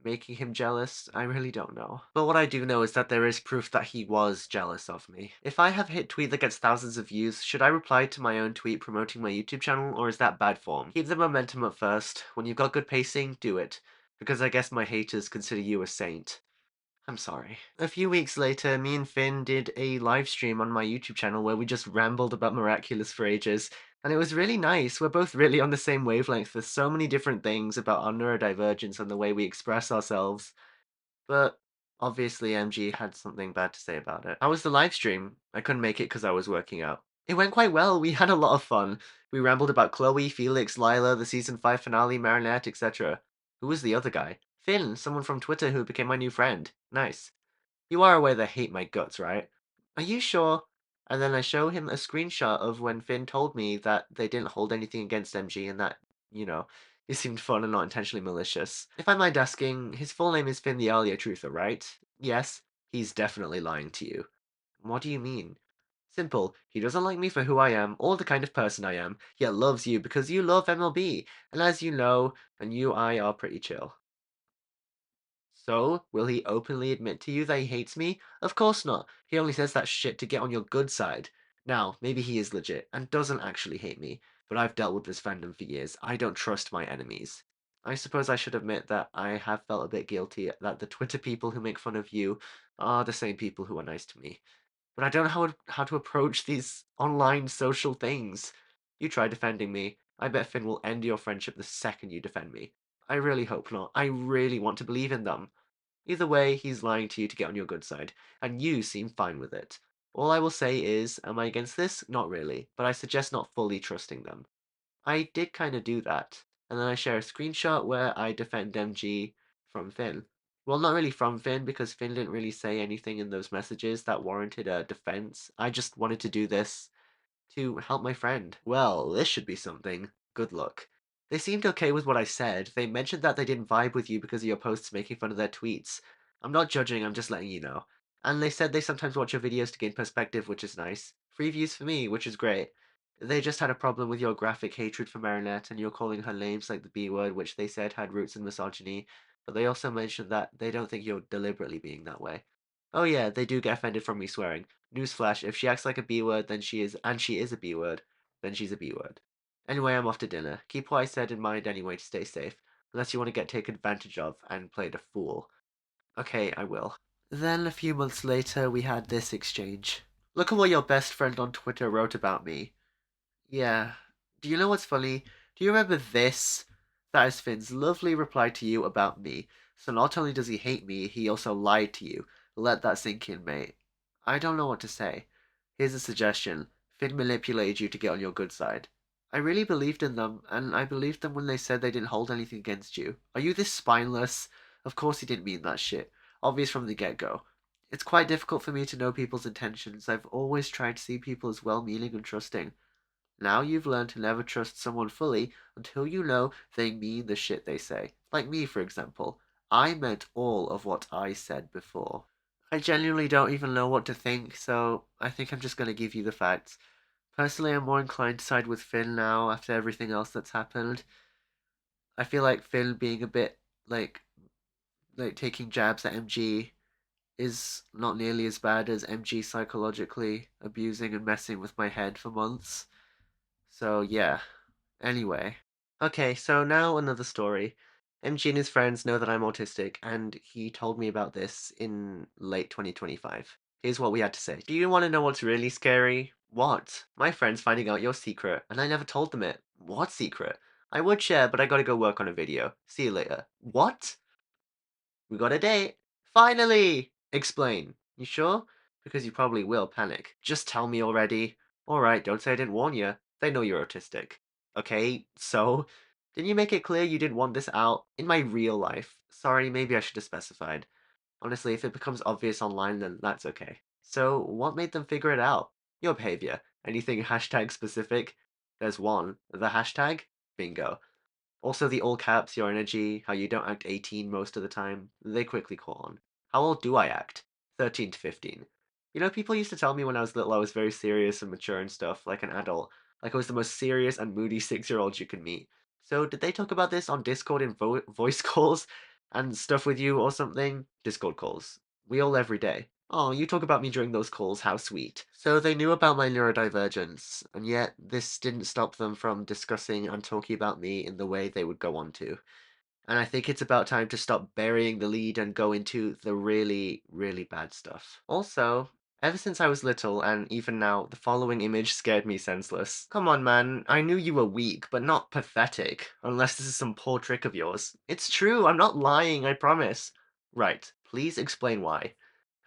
Making him jealous? I really don't know. But what I do know is that there is proof that he was jealous of me. If I have a hit tweet that gets thousands of views, should I reply to my own tweet promoting my YouTube channel, or is that bad form? Keep the momentum up first. When you've got good pacing, do it. Because I guess my haters consider you a saint. I'm sorry. A few weeks later, me and Finn did a live stream on my YouTube channel where we just rambled about Miraculous for ages, and it was really nice. We're both really on the same wavelength for so many different things about our neurodivergence and the way we express ourselves. But obviously, MG had something bad to say about it. How was the live stream? I couldn't make it because I was working out. It went quite well. We had a lot of fun. We rambled about Chloe, Felix, Lila, the season 5 finale, Marinette, etc. Who was the other guy? Finn, someone from Twitter who became my new friend. Nice. You are aware they hate my guts, right? Are you sure? And then I show him a screenshot of when Finn told me that they didn't hold anything against MG and that, you know, it seemed fun and not intentionally malicious. If I mind asking, his full name is Finn the Alia Truther, right? Yes, he's definitely lying to you. What do you mean? Simple. He doesn't like me for who I am, or the kind of person I am, yet loves you because you love MLB. And as you know, and I are pretty chill. So, will he openly admit to you that he hates me? Of course not. He only says that shit to get on your good side. Now, maybe he is legit, and doesn't actually hate me, but I've dealt with this fandom for years. I don't trust my enemies. I suppose I should admit that I have felt a bit guilty that the Twitter people who make fun of you are the same people who are nice to me. But I don't know how to approach these online social things. You try defending me. I bet Finn will end your friendship the second you defend me. I really hope not. I really want to believe in them. Either way, he's lying to you to get on your good side, and you seem fine with it. All I will say is, am I against this? Not really, but I suggest not fully trusting them. I did kind of do that, and then I share a screenshot where I defend MG from Finn. Well, not really from Finn, because Finn didn't really say anything in those messages that warranted a defense. I just wanted to do this to help my friend. Well, this should be something. Good luck. They seemed okay with what I said. They mentioned that they didn't vibe with you because of your posts making fun of their tweets. I'm not judging, I'm just letting you know. And they said they sometimes watch your videos to gain perspective, which is nice. Free views for me, which is great. They just had a problem with your graphic hatred for Marinette and you're calling her names like the B word, which they said had roots in misogyny, but they also mentioned that they don't think you're deliberately being that way. Oh yeah, they do get offended from me swearing. Newsflash, if she acts like a B word, then she is, and she is a B word, then she's a B word. Anyway, I'm off to dinner. Keep what I said in mind anyway to stay safe, unless you want to get taken advantage of and played a fool. Okay, I will. Then a few months later, we had this exchange. Look at what your best friend on Twitter wrote about me. Yeah. Do you know what's funny? Do you remember this? That is Finn's lovely reply to you about me. So not only does he hate me, he also lied to you. Let that sink in, mate. I don't know what to say. Here's a suggestion. Finn manipulated you to get on your good side. I really believed in them, and I believed them when they said they didn't hold anything against you. Are you this spineless? Of course he didn't mean that shit. Obvious from the get-go. It's quite difficult for me to know people's intentions. I've always tried to see people as well-meaning and trusting. Now you've learned to never trust someone fully until you know they mean the shit they say. Like me, for example. I meant all of what I said before. I genuinely don't even know what to think, so I think I'm just gonna give you the facts. Personally, I'm more inclined to side with Finn now after everything else that's happened. I feel like Finn being a bit like taking jabs at MG is not nearly as bad as MG psychologically abusing and messing with my head for months. So yeah. Anyway. Okay, so now another story. MG and his friends know that I'm autistic, and he told me about this in late 2025. Here's what we had to say. Do you want to know what's really scary? What? My friend's finding out your secret, and I never told them it. What secret? I would share, but I gotta go work on a video. See you later. What? We got a date. Finally! Explain. You sure? Because you probably will panic. Just tell me already. Alright, don't say I didn't warn you. They know you're autistic. Okay, so? Didn't you make it clear you didn't want this out? In my real life. Sorry, maybe I should have specified. Honestly, if it becomes obvious online, then that's okay. So, what made them figure it out? Your behavior. Anything hashtag specific? There's one. The hashtag? Bingo. Also the all caps, your energy, how you don't act 18 most of the time, they quickly caught on. How old do I act? 13 to 15. You know, people used to tell me when I was little I was very serious and mature and stuff, like an adult. Like I was the most serious and moody 6-year-old you could meet. So did they talk about this on Discord in voice calls and stuff with you or something? Discord calls. We all every day. Oh, you talk about me during those calls, how sweet. So they knew about my neurodivergence, and yet this didn't stop them from discussing and talking about me in the way they would go on to. And I think it's about time to stop burying the lead and go into the really, really bad stuff. Also, ever since I was little, and even now, the following image scared me senseless. Come on, man, I knew you were weak, but not pathetic. Unless this is some poor trick of yours. It's true, I'm not lying, I promise. Right, please explain why.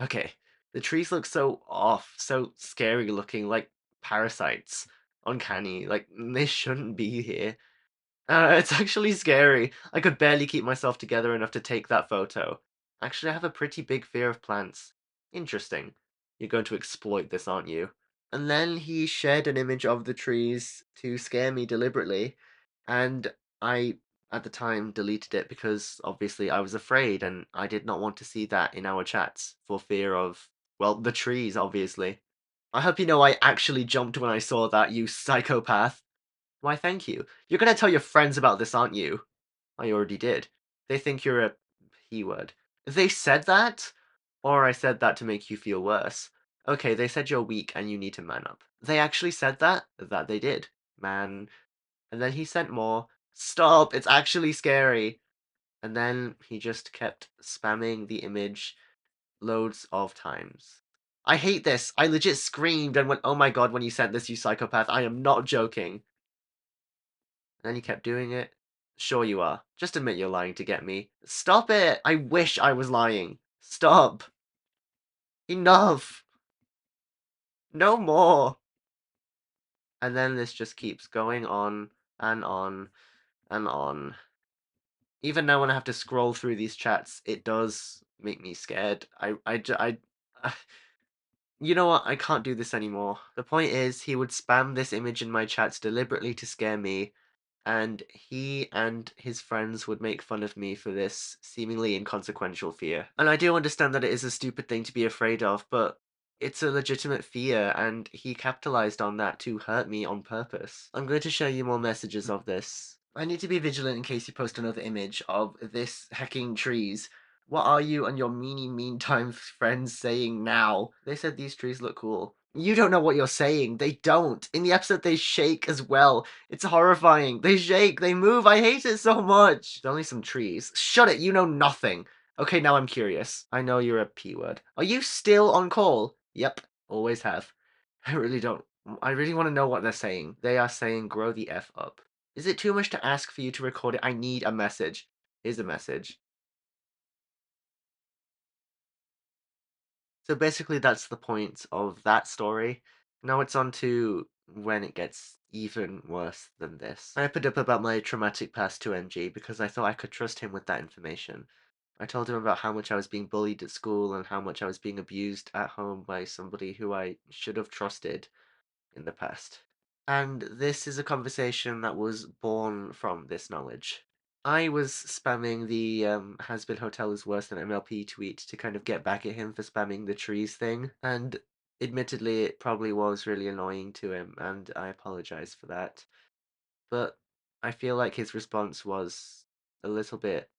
Okay, the trees look so off, so scary looking, like parasites. Uncanny, like they shouldn't be here. It's actually scary. I could barely keep myself together enough to take that photo. Actually, I have a pretty big fear of plants. Interesting. You're going to exploit this, aren't you? And then he shared an image of the trees to scare me deliberately, and I, at the time, deleted it because obviously I was afraid and I did not want to see that in our chats for fear of, well, the trees, obviously. I hope you know I actually jumped when I saw that, you psychopath. Why, thank you. You're gonna tell your friends about this, aren't you? I already did. They think you're a P-word. They said that? Or I said that to make you feel worse. Okay, they said you're weak and you need to man up. They actually said that? That they did. Man. And then he sent more. Stop, it's actually scary. And then he just kept spamming the image loads of times. I hate this. I legit screamed and went, oh my god, when you sent this, you psychopath. I am not joking. And then he kept doing it. Sure you are. Just admit you're lying to get me. Stop it! I wish I was lying. Stop. Enough. No more. And then this just keeps going on and on and on. Even now when I have to scroll through these chats, it does make me scared. You know what? I can't do this anymore. The point is, he would spam this image in my chats deliberately to scare me, and he and his friends would make fun of me for this seemingly inconsequential fear. And I do understand that it is a stupid thing to be afraid of, but it's a legitimate fear, and he capitalized on that to hurt me on purpose. I'm going to show you more messages of this. I need to be vigilant in case you post another image of this hacking trees. What are you and your meantime friends saying now? They said these trees look cool. You don't know what you're saying. They don't. In the episode, they shake as well. It's horrifying. They shake. They move. I hate it so much. There's only some trees. Shut it. You know nothing. Okay, now I'm curious. I know you're a P word. Are you still on call? Yep. Always have. I really don't. I really want to know what they're saying. They are saying grow the F up. Is it too much to ask for you to record it? I need a message. Here's a message. So basically, that's the point of that story. Now it's on to when it gets even worse than this. I opened up about my traumatic past to MG because I thought I could trust him with that information. I told him about how much I was being bullied at school and how much I was being abused at home by somebody who I should have trusted in the past. And this is a conversation that was born from this knowledge. I was spamming the has been hotel is worse than MLP tweet to kind of get back at him for spamming the trees thing, and admittedly it probably was really annoying to him, and I apologize for that. But I feel like his response was a little bit,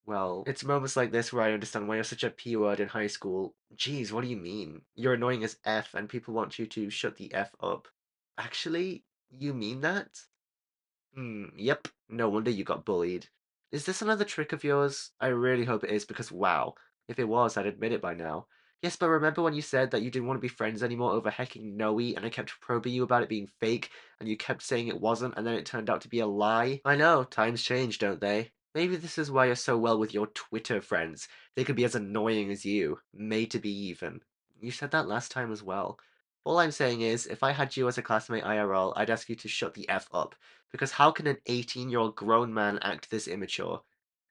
well, it's moments like this where I understand why you're such a P word in high school. Jeez, what do you mean? You're annoying as F and people want you to shut the F up. Actually, you mean that? Yep. No wonder you got bullied. Is this another trick of yours? I really hope it is because wow, if it was, I'd admit it by now. Yes, but remember when you said that you didn't want to be friends anymore over hecking Noe and I kept probing you about it being fake and you kept saying it wasn't and then it turned out to be a lie? I know, times change, don't they? Maybe this is why you're so well with your Twitter friends. They could be as annoying as you. Made to be even. You said that last time as well. All I'm saying is, if I had you as a classmate IRL, I'd ask you to shut the F up. Because how can an 18-year-old grown man act this immature?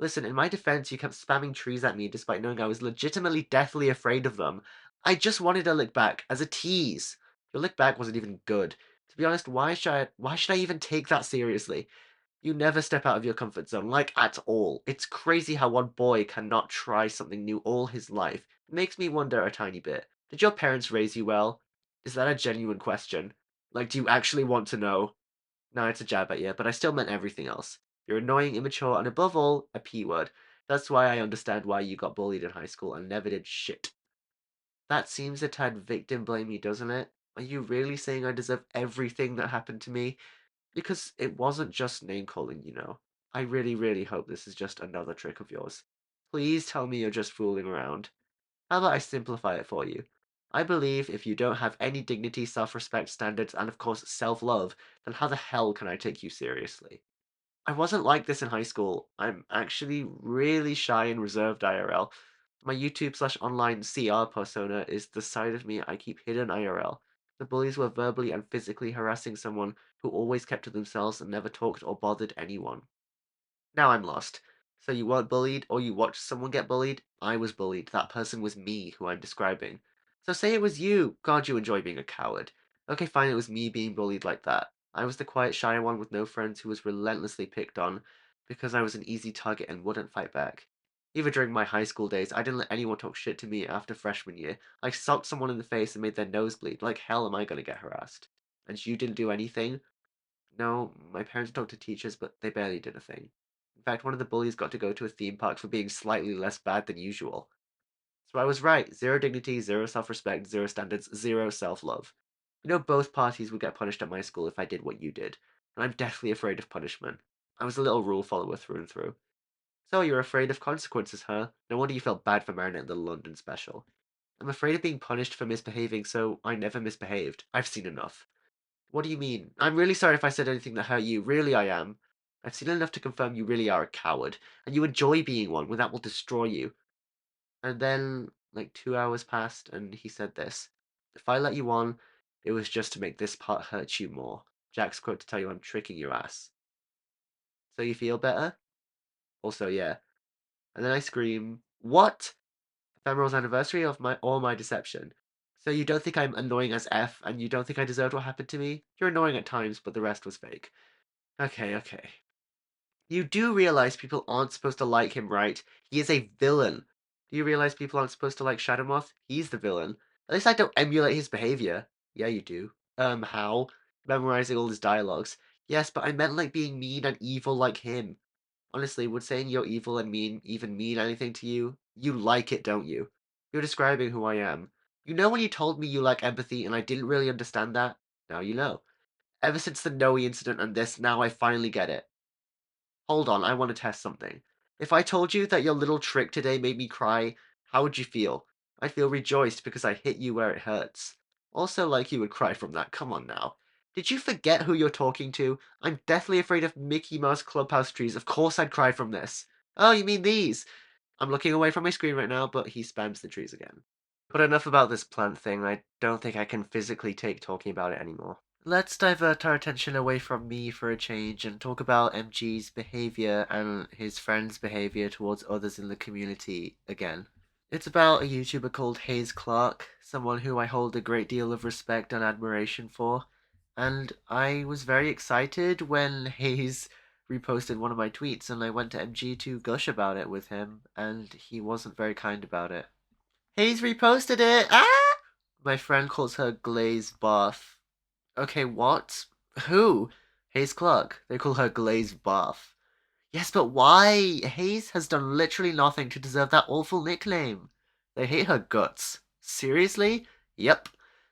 Listen, in my defense, you kept spamming trees at me despite knowing I was legitimately deathly afraid of them. I just wanted a lick back, as a tease. Your lick back wasn't even good. To be honest, why should I even take that seriously? You never step out of your comfort zone, like, at all. It's crazy how one boy cannot try something new all his life. It makes me wonder a tiny bit. Did your parents raise you well? Is that a genuine question? Like, do you actually want to know? No, it's a jab at you, but I still meant everything else. You're annoying, immature, and above all, a P word. That's why I understand why you got bullied in high school and never did shit. That seems a tad victim blamey, doesn't it? Are you really saying I deserve everything that happened to me? Because it wasn't just name calling, you know. I really, really hope this is just another trick of yours. Please tell me you're just fooling around. How about I simplify it for you? I believe if you don't have any dignity, self-respect, standards, and of course self-love, then how the hell can I take you seriously? I wasn't like this in high school. I'm actually really shy and reserved IRL. My YouTube/online CR persona is the side of me I keep hidden IRL. The bullies were verbally and physically harassing someone who always kept to themselves and never talked or bothered anyone. Now I'm lost. So you weren't bullied, or you watched someone get bullied? I was bullied. That person was me, who I'm describing. So say it was you. God, you enjoy being a coward. Okay, fine, it was me being bullied like that. I was the quiet, shy one with no friends who was relentlessly picked on because I was an easy target and wouldn't fight back. Even during my high school days, I didn't let anyone talk shit to me after freshman year. I socked someone in the face and made their nose bleed. Like hell am I gonna get harassed? And you didn't do anything? No, my parents talked to teachers, but they barely did a thing. In fact, one of the bullies got to go to a theme park for being slightly less bad than usual. So I was right. Zero dignity, zero self-respect, zero standards, zero self-love. You know both parties would get punished at my school if I did what you did, and I'm deathly afraid of punishment. I was a little rule follower through and through. So you're afraid of consequences, huh? No wonder you felt bad for Marinette in the London special. I'm afraid of being punished for misbehaving, so I never misbehaved. I've seen enough. What do you mean? I'm really sorry if I said anything that hurt you. Really, I am. I've seen enough to confirm you really are a coward, and you enjoy being one when that will destroy you. And then, like, 2 hours passed, and he said this. If I let you on, it was just to make this part hurt you more. Jack's quote to tell you I'm tricking your ass. So you feel better? Also, yeah. And then I scream, what? Ephemeral's anniversary of my deception. So you don't think I'm annoying as F, and you don't think I deserved what happened to me? You're annoying at times, but the rest was fake. Okay. You do realize people aren't supposed to like him, right? He is a villain. Do you realize people aren't supposed to like Shadowmoth? He's the villain. At least I don't emulate his behavior. Yeah, you do. How? Memorizing all his dialogues. Yes, but I meant like being mean and evil like him. Honestly, would saying you're evil and mean even mean anything to you? You like it, don't you? You're describing who I am. You know when you told me you like empathy and I didn't really understand that? Now you know. Ever since the Noe incident and this, now I finally get it. Hold on, I want to test something. If I told you that your little trick today made me cry, how would you feel? I'd feel rejoiced because I hit you where it hurts. Also, like you would cry from that, come on now. Did you forget who you're talking to? I'm deathly afraid of Mickey Mouse Clubhouse trees. Of course I'd cry from this. Oh, you mean these? I'm looking away from my screen right now, but he spams the trees again. But enough about this plant thing. I don't think I can physically take talking about it anymore. Let's divert our attention away from me for a change and talk about MG's behavior and his friends' behavior towards others in the community again. It's about a YouTuber called Haze Clarke, someone who I hold a great deal of respect and admiration for, and I was very excited when Haze reposted one of my tweets and I went to MG to gush about it with him, and he wasn't very kind about it. Haze reposted it! Ah! My friend calls her Glaze Bath. Okay, what? Who? Haze Clarke. They call her Glaze Bath. Yes, but why? Haze has done literally nothing to deserve that awful nickname. They hate her guts. Seriously? Yep.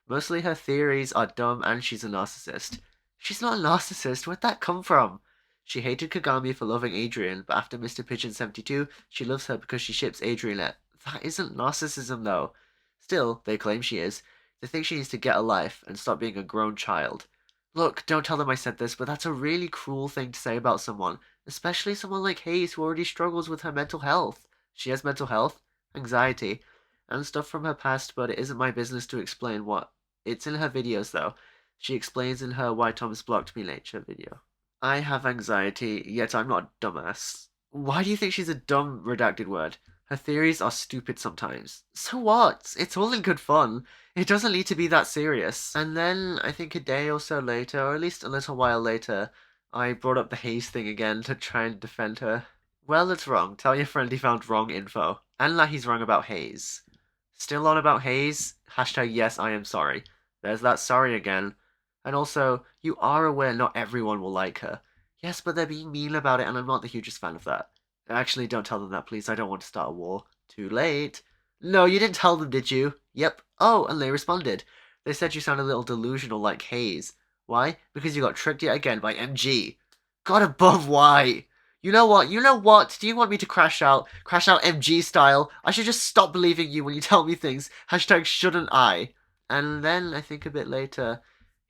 Mostly her theories are dumb and she's a narcissist. She's not a narcissist. Where'd that come from? She hated Kagami for loving Adrian, but after Mr. Pigeon 72, she loves her because she ships Adrianette. That isn't narcissism, though. Still, they claim she is. They think she needs to get a life and stop being a grown child. Look, don't tell them I said this, but that's a really cruel thing to say about someone, especially someone like Haze who already struggles with her mental health. She has mental health, anxiety, and stuff from her past, but it isn't my business to explain what. It's in her videos, though. She explains in her Why Thomas Blocked Me Nature video. I have anxiety, yet I'm not a dumbass. Why do you think she's a dumb redacted word? Her theories are stupid sometimes. So what? It's all in good fun. It doesn't need to be that serious. And then, I think a day or so later, or at least a little while later, I brought up the Haze thing again to try and defend her. Well, it's wrong. Tell your friend he found wrong info. And that he's wrong about Haze. Still on about Haze? Hashtag yes, I am sorry. There's that sorry again. And also, you are aware not everyone will like her. Yes, but they're being mean about it, and I'm not the hugest fan of that. Actually, don't tell them that, please. I don't want to start a war. Too late. No, you didn't tell them, did you? Yep. Oh, and they responded. They said you sound a little delusional like Haze. Why? Because you got tricked yet again by MG. God above, why? You know what? You know what? Do you want me to crash out? Crash out MG style? I should just stop believing you when you tell me things. Hashtag shouldn't I? And then, I think a bit later,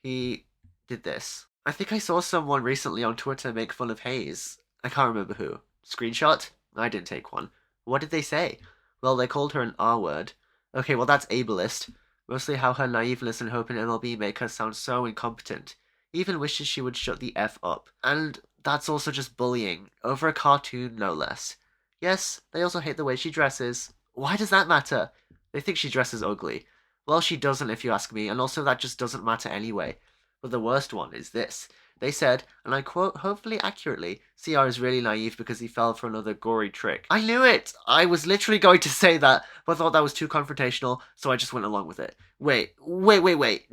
he did this. I think I saw someone recently on Twitter make fun of Haze. I can't remember who. Screenshot? I didn't take one. What did they say? Well, they called her an R-word. Okay, well that's ableist. Mostly how her naiveness and hope in MLB make her sound so incompetent. He even wishes she would shut the F up. And that's also just bullying. Over a cartoon, no less. Yes, they also hate the way she dresses. Why does that matter? They think she dresses ugly. Well, she doesn't if you ask me, and also that just doesn't matter anyway. But the worst one is this. They said, and I quote hopefully accurately, CR is really naive because he fell for another gory trick. I knew it! I was literally going to say that, but thought that was too confrontational, so I just went along with it. Wait.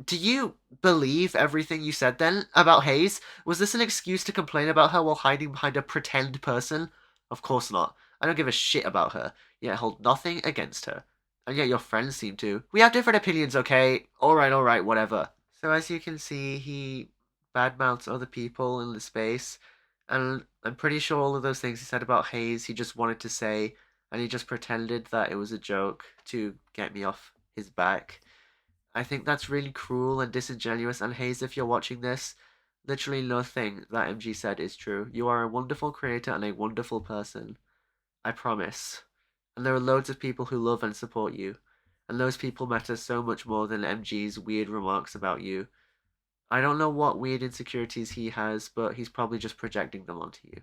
Do you believe everything you said then about Haze? Was this an excuse to complain about her while hiding behind a pretend person? Of course not. I don't give a shit about her, yet I hold nothing against her. And yet your friends seem to. We have different opinions, okay? Alright, whatever. So as you can see, he badmouths other people in the space, and I'm pretty sure all of those things he said about Haze, he just wanted to say, and he just pretended that it was a joke to get me off his back. I think that's really cruel and disingenuous, and Haze, if you're watching this, literally nothing that MG said is true. You are a wonderful creator and a wonderful person. I promise. And there are loads of people who love and support you. And those people matter so much more than MG's weird remarks about you. I don't know what weird insecurities he has, but he's probably just projecting them onto you.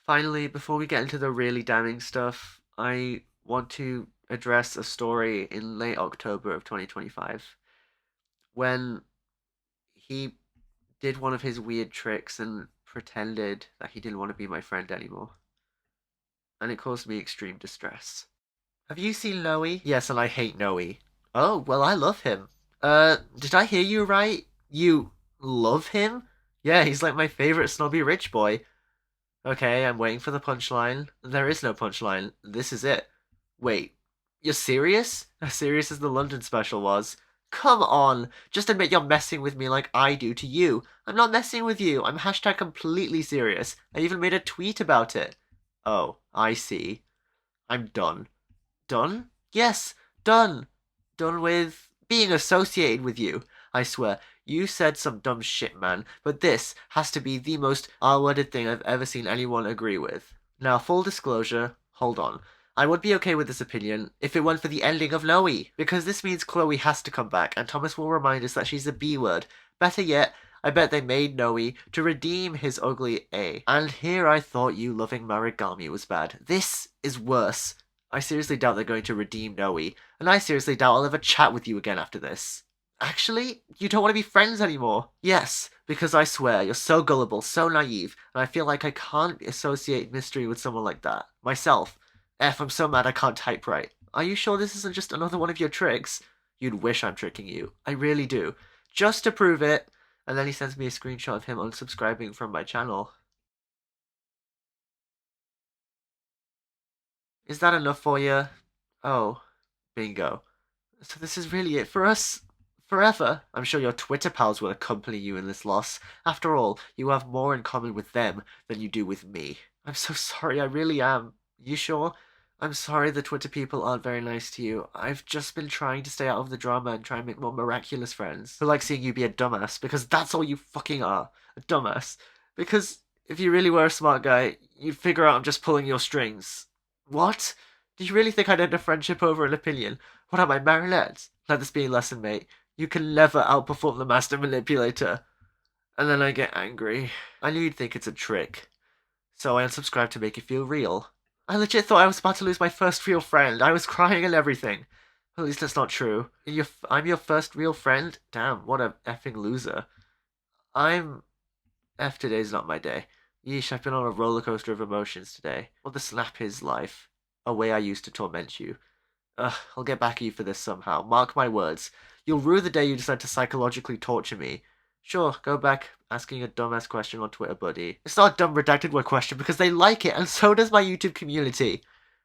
Finally, before we get into the really damning stuff, I want to address a story in late October of 2025 when he did one of his weird tricks and pretended that he didn't want to be my friend anymore. And it caused me extreme distress. Have you seen Noe? Yes, and I hate Noe. Oh, well, I love him. Did I hear you right? You love him? Yeah, he's like my favorite snobby rich boy. Okay, I'm waiting for the punchline. There is no punchline. This is it. Wait, you're serious? As serious as the London special was? Come on, just admit you're messing with me like I do to you. I'm not messing with you. I'm hashtag completely serious. I even made a tweet about it. Oh, I see. I'm done. Done? Yes, done. Done with being associated with you. I swear, you said some dumb shit, man, but this has to be the most R-worded thing I've ever seen anyone agree with. Now, full disclosure, hold on. I would be okay with this opinion if it weren't for the ending of Noe, because this means Chloe has to come back, and Thomas will remind us that she's a B-word. Better yet, I bet they made Noe to redeem his ugly A. And here I thought you loving Marigami was bad. This is worse. I seriously doubt they're going to redeem Noe, and I seriously doubt I'll ever chat with you again after this. Actually, you don't want to be friends anymore. Yes, because I swear, you're so gullible, so naive, and I feel like I can't associate mystery with someone like that. Myself. I'm so mad I can't type right. Are you sure this isn't just another one of your tricks? You'd wish I'm tricking you. I really do. Just to prove it. And then he sends me a screenshot of him unsubscribing from my channel. Is that enough for you? Oh, bingo. So this is really it for us? Forever? I'm sure your Twitter pals will accompany you in this loss. After all, you have more in common with them than you do with me. I'm so sorry, I really am. You sure? I'm sorry the Twitter people aren't very nice to you. I've just been trying to stay out of the drama and try and make more miraculous friends who like seeing you be a dumbass, because that's all you fucking are. A dumbass. Because if you really were a smart guy, you'd figure out I'm just pulling your strings. What? Do you really think I'd end a friendship over an opinion? What am I, marionette? Let this be a lesson, mate. You can never outperform the master manipulator. And then I get angry. I knew you'd think it's a trick. So I unsubscribed to make it feel real. I legit thought I was about to lose my first real friend. I was crying and everything. At least that's not true. I'm your first real friend? Damn, what a effing loser. Today's not my day. Yeesh, I've been on a roller coaster of emotions today. What the snap is life. A way I used to torment you. Ugh, I'll get back at you for this somehow. Mark my words. You'll rue the day you decide to psychologically torture me. Sure, go back asking a dumbass question on Twitter, buddy. It's not a dumb redacted word question because they like it, and so does my YouTube community.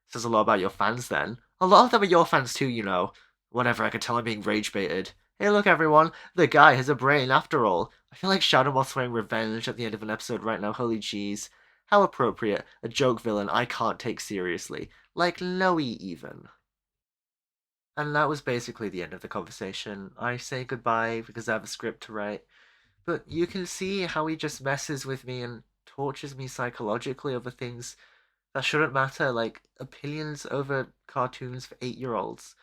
Says a lot about your fans then. A lot of them are your fans too, you know. Whatever, I can tell I'm being rage baited. Hey look everyone, the guy has a brain after all. I feel like Shadow Moth swearing revenge at the end of an episode right now, holy jeez. How appropriate, a joke villain I can't take seriously. Like Noe even. And that was basically the end of the conversation. I say goodbye because I have a script to write. But you can see how he just messes with me and tortures me psychologically over things that shouldn't matter, like opinions over cartoons for 8-year-olds.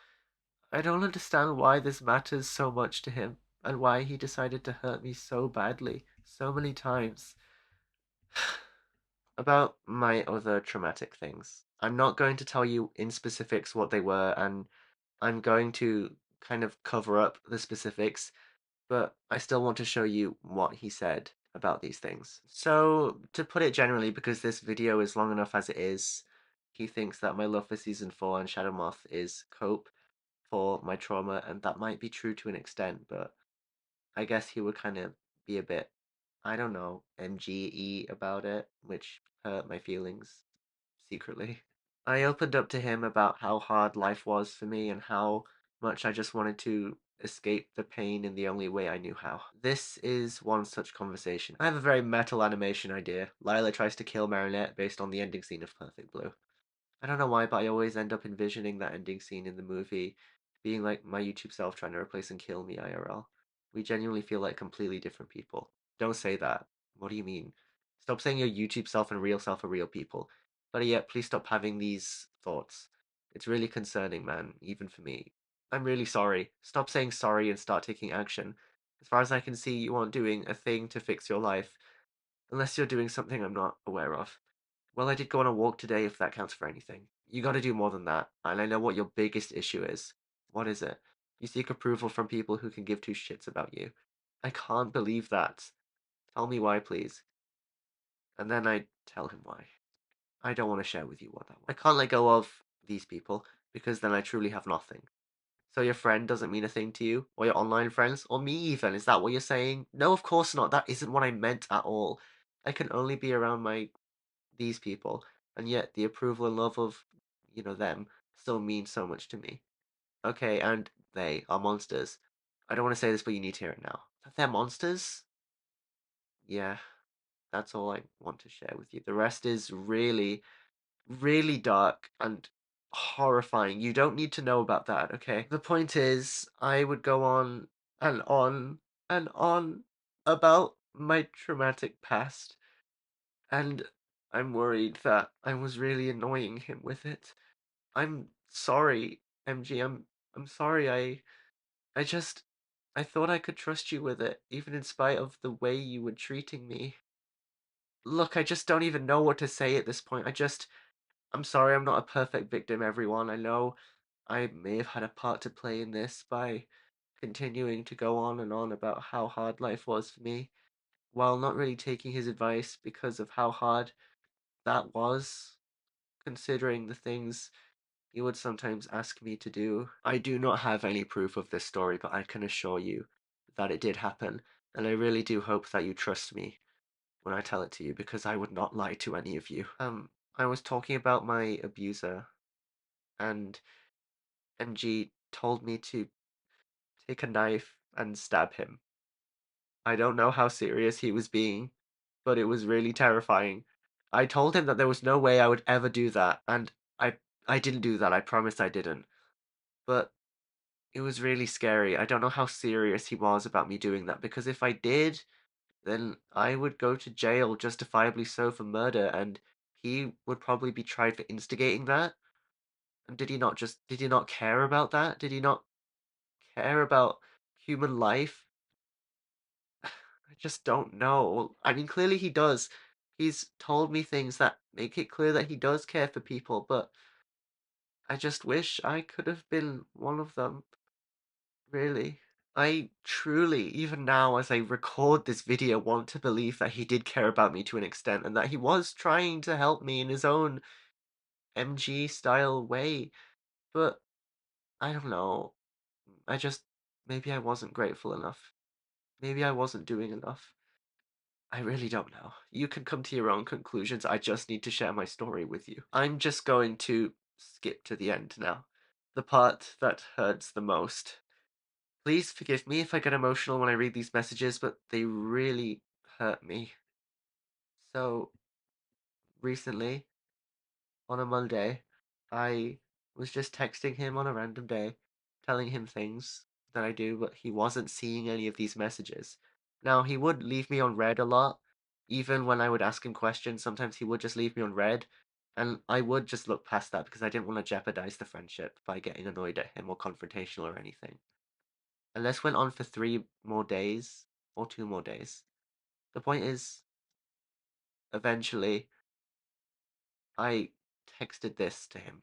I don't understand why this matters so much to him, and why he decided to hurt me so badly, so many times. About my other traumatic things. I'm not going to tell you in specifics what they were, and I'm going to kind of cover up the specifics, but I still want to show you what he said about these things. So, to put it generally, because this video is long enough as it is, he thinks that my love for Season 4 and Shadow Moth is cope for my trauma, and that might be true to an extent, but I guess he would kind of be a bit, I don't know, MGE about it, which hurt my feelings secretly. I opened up to him about how hard life was for me and how much I just wanted to escape the pain in the only way I knew how. This is one such conversation. I have a very metal animation idea. Lila tries to kill Marinette based on the ending scene of Perfect Blue. I don't know why, but I always end up envisioning that ending scene in the movie being like my YouTube self trying to replace and kill me IRL. We genuinely feel like completely different people. Don't say that. What do you mean? Stop saying your YouTube self and real self are real people. But yet, please stop having these thoughts. It's really concerning, man, even for me. I'm really sorry. Stop saying sorry and start taking action. As far as I can see, you aren't doing a thing to fix your life. Unless you're doing something I'm not aware of. Well, I did go on a walk today, if that counts for anything. You gotta do more than that, and I know what your biggest issue is. What is it? You seek approval from people who can give two shits about you. I can't believe that. Tell me why, please. and then I tell him why. I don't want to share with you what that was. I can't let go of these people because then I truly have nothing. So your friend doesn't mean a thing to you? Or your online friends? Or me even? Is that what you're saying? No, of course not. That isn't what I meant at all. I can only be around these people, and yet the approval and love of, them still means so much to me. Okay, and they are monsters. I don't want to say this, but you need to hear it now. That they're monsters? Yeah, that's all I want to share with you. The rest is really, really dark and horrifying. You don't need to know about that, okay? The point is, I would go on and on and on about my traumatic past, and I'm worried that I was really annoying him with it. I'm sorry, MG. I'm sorry. I just I thought I could trust you with it, even in spite of the way you were treating me. Look, I just don't even know what to say at this point. I'm sorry, I'm not a perfect victim, everyone. I know I may have had a part to play in this by continuing to go on and on about how hard life was for me, while not really taking his advice because of how hard that was, considering the things he would sometimes ask me to do. I do not have any proof of this story, but I can assure you that it did happen, and I really do hope that you trust me when I tell it to you, because I would not lie to any of you. I was talking about my abuser, and MG told me to take a knife and stab him. I don't know how serious he was being, but it was really terrifying. I told him that there was no way I would ever do that, and I didn't do that. I promised I didn't. But it was really scary. I don't know how serious he was about me doing that, because if I did, then I would go to jail, justifiably so, for murder, and he would probably be tried for instigating that. And did he not care about that? Did he not care about human life? I just don't know. I mean, clearly he does. He's told me things that make it clear that he does care for people, but I just wish I could have been one of them. Really. I truly, even now as I record this video, want to believe that he did care about me to an extent and that he was trying to help me in his own MG style way. But I don't know. I just, maybe I wasn't grateful enough. Maybe I wasn't doing enough. I really don't know. You can come to your own conclusions. I just need to share my story with you. I'm just going to skip to the end now. The part that hurts the most. Please forgive me if I get emotional when I read these messages, but they really hurt me. So, recently, on a Monday, I was just texting him on a random day, telling him things that I do, but he wasn't seeing any of these messages. Now, he would leave me on read a lot. Even when I would ask him questions, sometimes he would just leave me on read. And I would just look past that because I didn't want to jeopardize the friendship by getting annoyed at him or confrontational or anything. And this went on for 3 more days, or 2 more days. The point is, eventually, I texted this to him.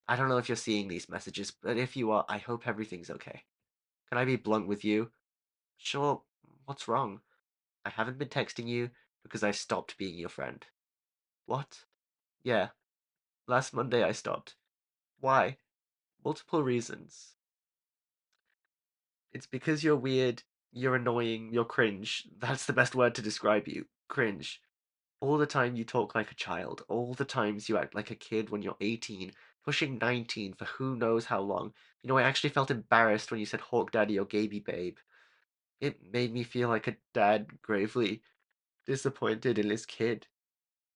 I don't know if you're seeing these messages, but if you are, I hope everything's okay. Can I be blunt with you? Sure, what's wrong? I haven't been texting you because I stopped being your friend. What? Yeah, last Monday I stopped. Why? Multiple reasons. It's because you're weird, you're annoying, you're cringe. That's the best word to describe you. Cringe. All the time you talk like a child. All the times you act like a kid when you're 18, pushing 19 for who knows how long. I actually felt embarrassed when you said Hawk Daddy or Gaby Babe. It made me feel like a dad gravely disappointed in his kid.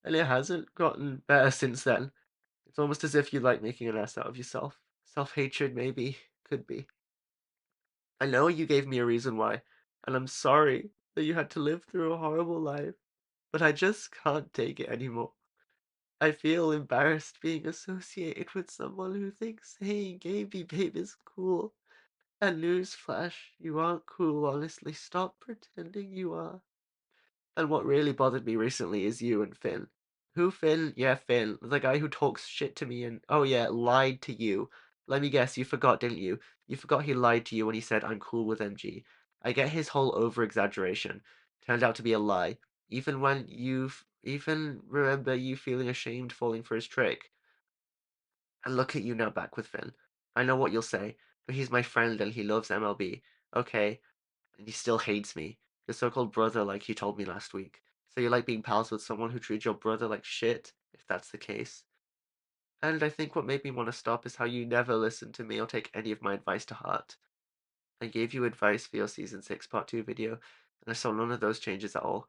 And it hasn't gotten better since then. It's almost as if you like making an ass out of yourself. Self-hatred, maybe. Could be. I know you gave me a reason why, and I'm sorry that you had to live through a horrible life, but I just can't take it anymore. I feel embarrassed being associated with someone who thinks saying Gaby Babe is cool. And newsflash, you aren't cool, honestly. Stop pretending you are. And what really bothered me recently is you and Finn. Who Finn? Yeah, Finn. The guy who talks shit to me and, oh yeah, lied to you. Let me guess, you forgot, didn't you? You forgot he lied to you when he said, I'm cool with MG. I get his whole over-exaggeration. Turned out to be a lie. Even when you've Even remember you feeling ashamed falling for his trick. And look at you now back with Finn. I know what you'll say, but he's my friend and he loves MLB. Okay, and he still hates me. Your so-called brother, like you told me last week. So you like being pals with someone who treats your brother like shit, if that's the case. And I think what made me want to stop is how you never listened to me or take any of my advice to heart. I gave you advice for your season 6 part 2 video, and I saw none of those changes at all.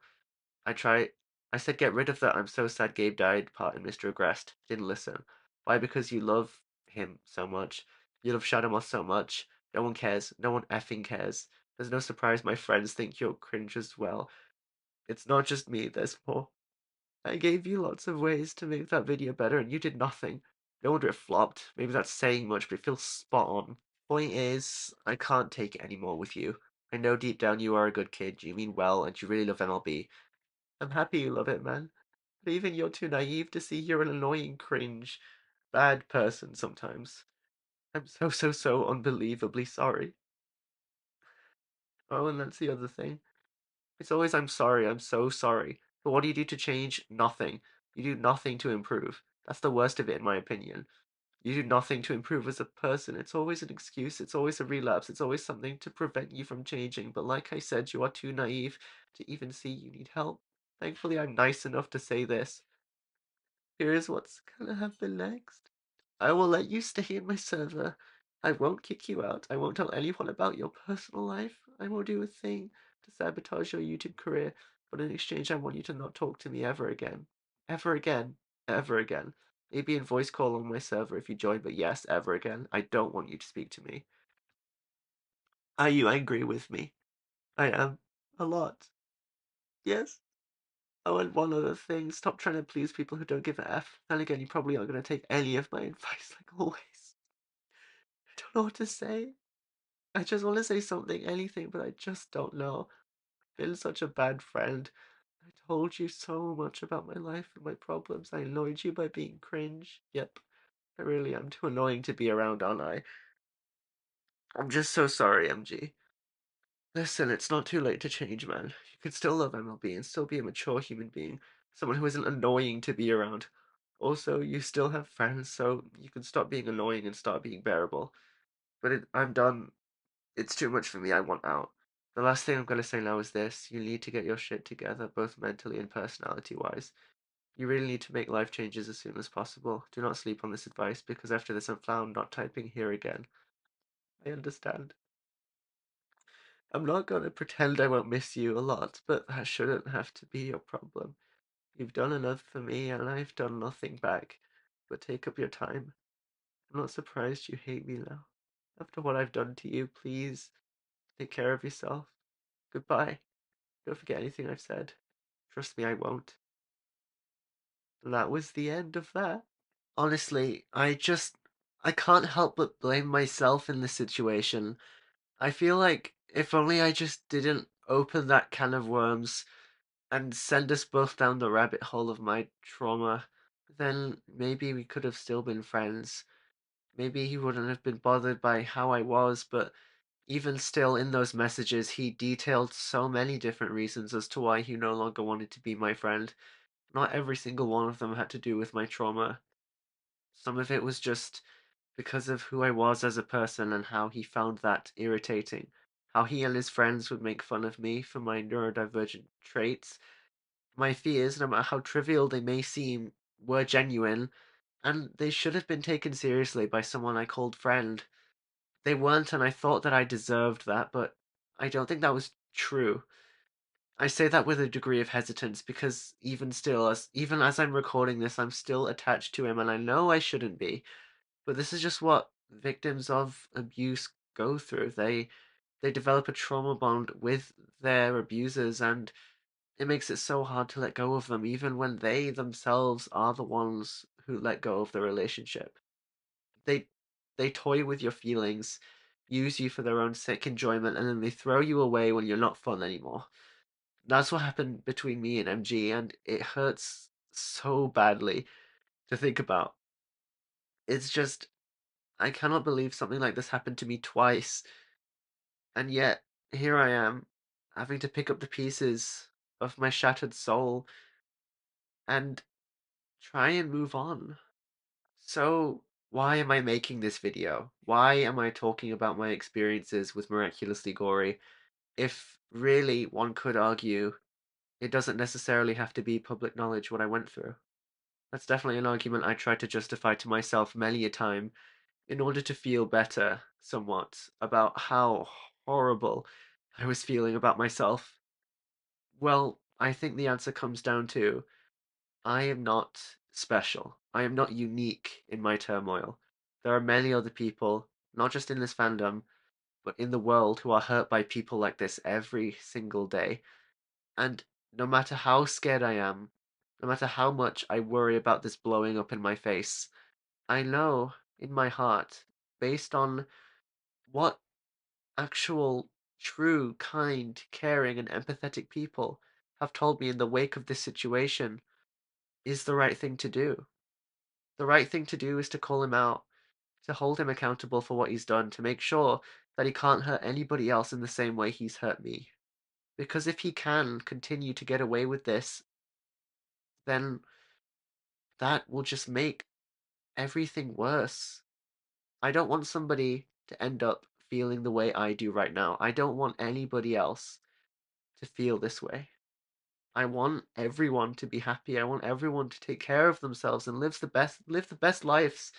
I tried. I said get rid of that I'm so sad Gabe died part in Mr. Agrest. Didn't listen. Why? Because you love him so much. You love Shadowmoth so much. No one cares. No one effing cares. There's no surprise my friends think you're cringe as well. It's not just me, there's more. I gave you lots of ways to make that video better and you did nothing. No wonder it flopped. Maybe that's saying much, but it feels spot on. Point is, I can't take it anymore with you. I know deep down you are a good kid, you mean well, and you really love MLB. I'm happy you love it, man. But even you're too naive to see you're an annoying, cringe, bad person sometimes. I'm so unbelievably sorry. Oh, and that's the other thing. It's always I'm sorry, I'm so sorry. But what do you do to change? Nothing. You do nothing to improve. That's the worst of it, in my opinion. You do nothing to improve as a person. It's always an excuse, it's always a relapse, it's always something to prevent you from changing. But like I said, you are too naive to even see you need help. Thankfully, I'm nice enough to say this. Here is what's gonna happen next. I will let you stay in my server. I won't kick you out. I won't tell anyone about your personal life. I won't do a thing to sabotage your YouTube career, but in exchange, I want you to not talk to me ever again. Ever again. Ever again. Maybe in voice call on my server if you join, but yes, ever again. I don't want you to speak to me. Are you angry with me? I am. A lot. Yes? Oh, and one other thing, stop trying to please people who don't give a F. Then again, you probably aren't going to take any of my advice, like always. I don't know what to say. I just want to say something, anything, but I just don't know. I've been such a bad friend. I told you so much about my life and my problems. I annoyed you by being cringe. Yep, I really am too annoying to be around, aren't I? I'm just so sorry, MG. Listen, it's not too late to change, man. You can still love MLB and still be a mature human being. Someone who isn't annoying to be around. Also, you still have friends, so you can stop being annoying and start being bearable. But I'm done. It's too much for me. I want out. The last thing I'm going to say now is this. You need to get your shit together, both mentally and personality-wise. You really need to make life changes as soon as possible. Do not sleep on this advice, because after this I'm found not typing here again. I understand. I'm not going to pretend I won't miss you a lot, but that shouldn't have to be your problem. You've done enough for me, and I've done nothing back. But take up your time. I'm not surprised you hate me now. After what I've done to you, please take care of yourself. Goodbye. Don't forget anything I've said. Trust me, I won't. And that was the end of that. Honestly, I can't help but blame myself in this situation. I feel like if only I just didn't open that can of worms and send us both down the rabbit hole of my trauma, then maybe we could have still been friends. Maybe he wouldn't have been bothered by how I was, but even still, in those messages, he detailed so many different reasons as to why he no longer wanted to be my friend. Not every single one of them had to do with my trauma. Some of it was just because of who I was as a person and how he found that irritating. How he and his friends would make fun of me for my neurodivergent traits. My fears, no matter how trivial they may seem, were genuine, and they should have been taken seriously by someone I called friend. They weren't, and I thought that I deserved that, but I don't think that was true. I say that with a degree of hesitance because even still, even as I'm recording this, I'm still attached to him, and I know I shouldn't be. But this is just what victims of abuse go through. They develop a trauma bond with their abusers, and it makes it so hard to let go of them, even when they themselves are the ones who let go of the relationship. They they toy with your feelings, use you for their own sick enjoyment, and then they throw you away when you're not fun anymore. That's what happened between me and MG, and it hurts so badly to think about. It's just, I cannot believe something like this happened to me twice, and yet here I am, having to pick up the pieces of my shattered soul and try and move on. So, why am I making this video? Why am I talking about my experiences with Miraculously Gory if really one could argue it doesn't necessarily have to be public knowledge what I went through? That's definitely an argument I tried to justify to myself many a time in order to feel better somewhat about how horrible I was feeling about myself. Well, I think the answer comes down to I am not special. I am not unique in my turmoil. There are many other people, not just in this fandom, but in the world who are hurt by people like this every single day. And no matter how scared I am, no matter how much I worry about this blowing up in my face, I know in my heart, based on what actual, true, kind, caring, and empathetic people have told me in the wake of this situation, is the right thing to do. The right thing to do is to call him out, to hold him accountable for what he's done, to make sure that he can't hurt anybody else in the same way he's hurt me. Because if he can continue to get away with this, then that will just make everything worse. I don't want somebody to end up feeling the way I do right now. I don't want anybody else to feel this way. I want everyone to be happy. I want everyone to take care of themselves and live the best lives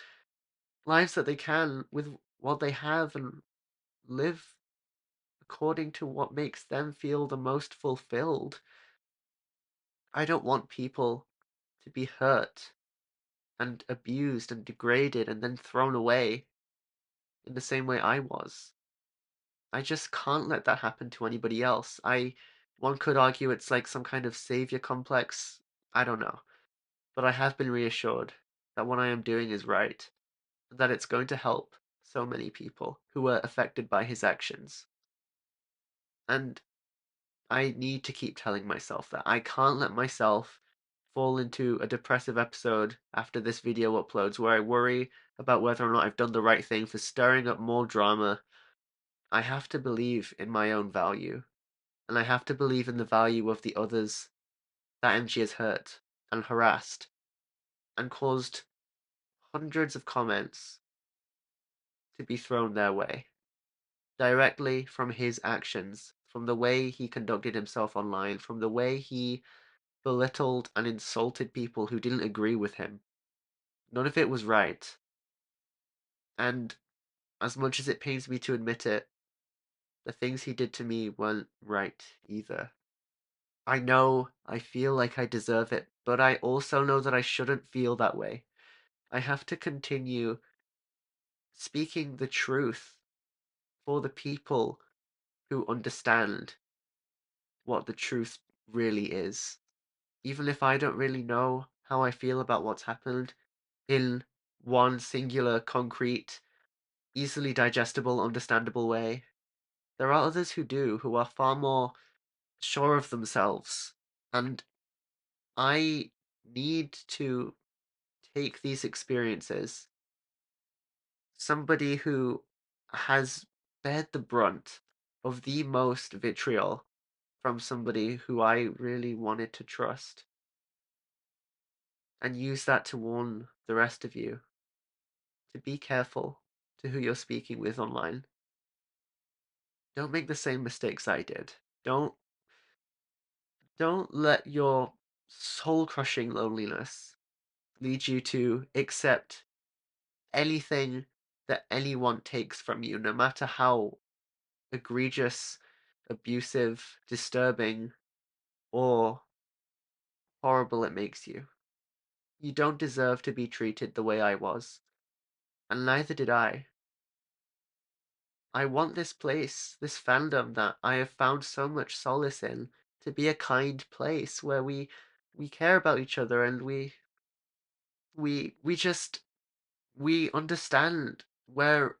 that they can with what they have and live according to what makes them feel the most fulfilled. I don't want people to be hurt and abused and degraded and then thrown away in the same way I was. I just can't let that happen to anybody else. One could argue it's like some kind of savior complex. I don't know. But I have been reassured that what I am doing is right, and that it's going to help so many people who were affected by his actions. And I need to keep telling myself that. I can't let myself fall into a depressive episode after this video uploads where I worry about whether or not I've done the right thing for stirring up more drama. I have to believe in my own value, and I have to believe in the value of the others that MG has hurt and harassed and caused hundreds of comments to be thrown their way directly from his actions, from the way he conducted himself online, from the way he belittled and insulted people who didn't agree with him. None of it was right. And as much as it pains me to admit it, the things he did to me weren't right either. I know I feel like I deserve it, but I also know that I shouldn't feel that way. I have to continue speaking the truth for the people who understand what the truth really is. Even if I don't really know how I feel about what's happened in one singular, concrete, easily digestible, understandable way, there are others who do, who are far more sure of themselves. And I need to take these experiences. Somebody who has bared the brunt of the most vitriol from somebody who I really wanted to trust, and use that to warn the rest of you to be careful to who you're speaking with online. Don't make the same mistakes I did. Don't don't let your soul-crushing loneliness lead you to accept anything that anyone takes from you, no matter how egregious, abusive, disturbing, or horrible it makes you. You don't deserve to be treated the way I was, and neither did I. I want this place, this fandom that I have found so much solace in, to be a kind place where we care about each other and we just we understand where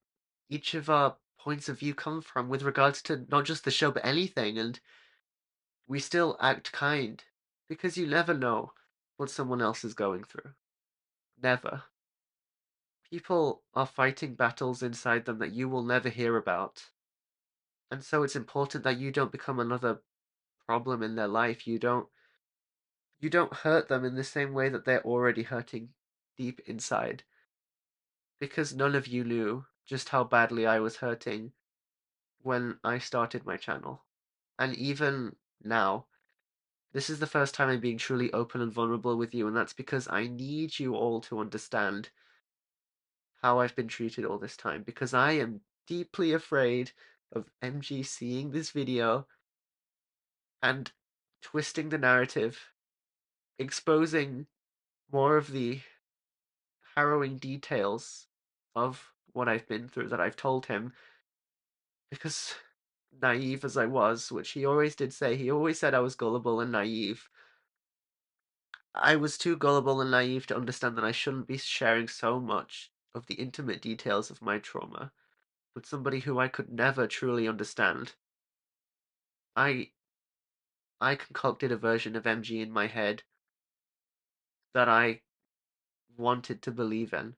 each of our points of view come from with regards to not just the show but anything, and we still act kind because you never know what someone else is going through. Never. People are fighting battles inside them that you will never hear about. And so it's important that you don't become another problem in their life. you don't hurt them in the same way that they're already hurting deep inside. Because none of you knew just how badly I was hurting when I started my channel. And even now, this is the first time I'm being truly open and vulnerable with you, and that's because I need you all to understand how I've been treated all this time, because I am deeply afraid of MG seeing this video and twisting the narrative, exposing more of the harrowing details of what I've been through that I've told him, because naive as I was, which he always did say, he always said I was gullible and naive. I was too gullible and naive to understand that I shouldn't be sharing so much of the intimate details of my trauma with somebody who I could never truly understand. I I concocted a version of MG in my head that I wanted to believe in,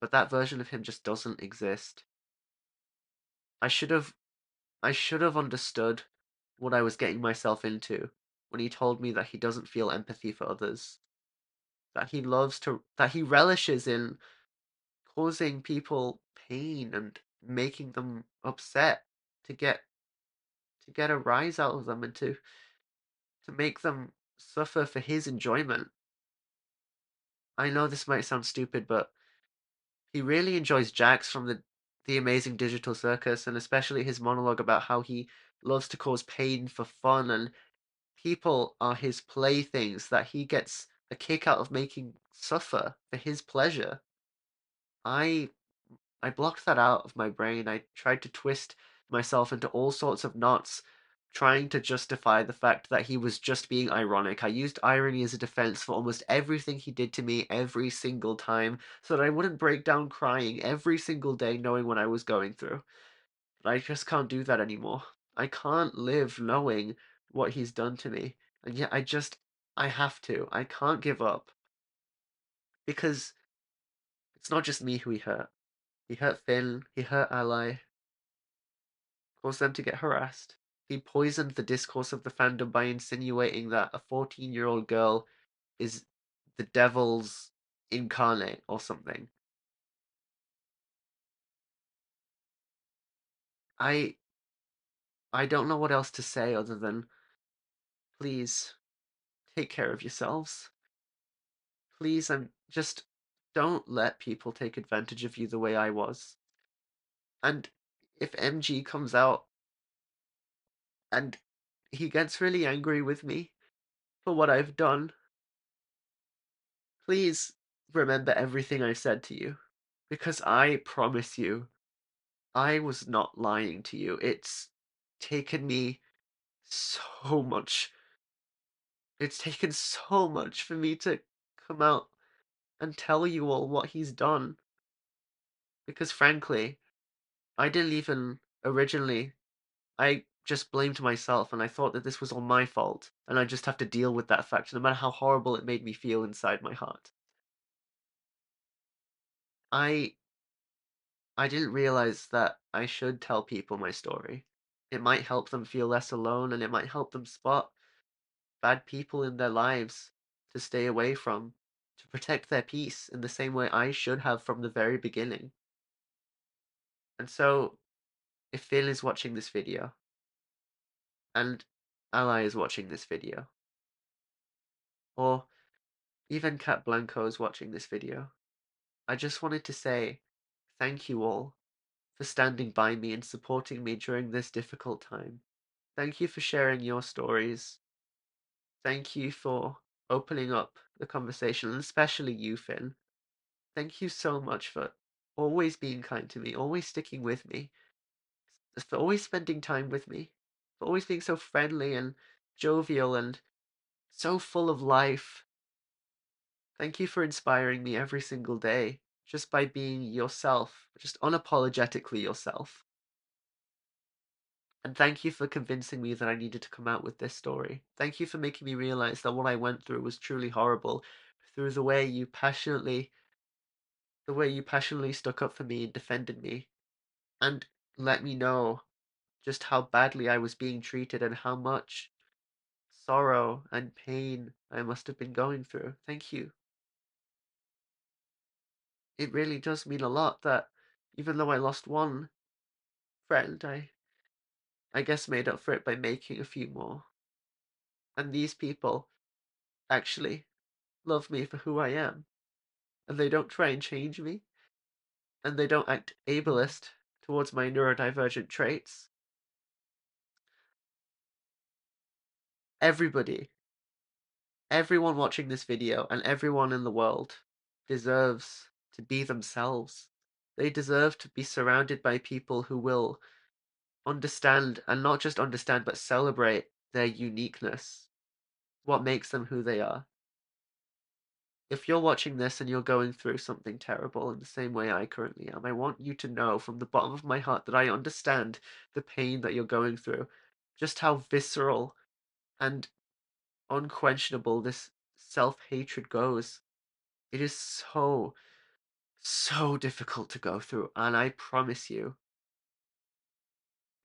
but that version of him just doesn't exist. I should have I should have understood what I was getting myself into when he told me that he doesn't feel empathy for others, that he relishes in causing people pain and making them upset to get a rise out of them and to make them suffer for his enjoyment. I know this might sound stupid, but he really enjoys Jax from the Amazing Digital Circus, and especially his monologue about how he loves to cause pain for fun, and people are his playthings that he gets a kick out of making suffer for his pleasure. I I blocked that out of my brain. I tried to twist myself into all sorts of knots, trying to justify the fact that he was just being ironic. I used irony as a defense for almost everything he did to me every single time, so that I wouldn't break down crying every single day knowing what I was going through. But I just can't do that anymore. I can't live knowing what he's done to me. And yet I have to. I can't give up. Because it's not just me who he hurt. He hurt Finn, he hurt Ally, caused them to get harassed. He poisoned the discourse of the fandom by insinuating that a 14-year-old girl is the devil's incarnate or something. I I don't know what else to say other than please take care of yourselves. Please, I'm just don't let people take advantage of you the way I was. And if MG comes out and he gets really angry with me for what I've done, please remember everything I said to you. Because I promise you, I was not lying to you. It's taken me so much. It's taken so much for me to come out and tell you all what he's done. Because frankly, I didn't even originally. I just blamed myself and I thought that this was all my fault. And I just have to deal with that fact, no matter how horrible it made me feel inside my heart. I I didn't realize that I should tell people my story. It might help them feel less alone and it might help them spot bad people in their lives to stay away from, to protect their peace in the same way I should have from the very beginning. And so, if Phil is watching this video, and Ally is watching this video, or even Cat Blanco is watching this video, I just wanted to say thank you all for standing by me and supporting me during this difficult time. Thank you for sharing your stories. Thank you for opening up the conversation, and especially you, Finn. Thank you so much for always being kind to me, always sticking with me, for always spending time with me, for always being so friendly and jovial and so full of life. Thank you for inspiring me every single day just by being yourself, just unapologetically yourself. And thank you for convincing me that I needed to come out with this story. Thank you for making me realize that what I went through was truly horrible through the way you passionately stuck up for me and defended me and let me know just how badly I was being treated and how much sorrow and pain I must have been going through. Thank you. It really does mean a lot that even though I lost one friend, I guess made up for it by making a few more. And these people actually love me for who I am. And they don't try and change me. And they don't act ableist towards my neurodivergent traits. Everybody, everyone watching this video and everyone in the world deserves to be themselves. They deserve to be surrounded by people who will understand, and not just understand, but celebrate their uniqueness, what makes them who they are. If you're watching this and you're going through something terrible in the same way I currently am, I want you to know from the bottom of my heart that I understand the pain that you're going through, just how visceral and unquestionable this self-hatred goes. It is so, so difficult to go through, and I promise you,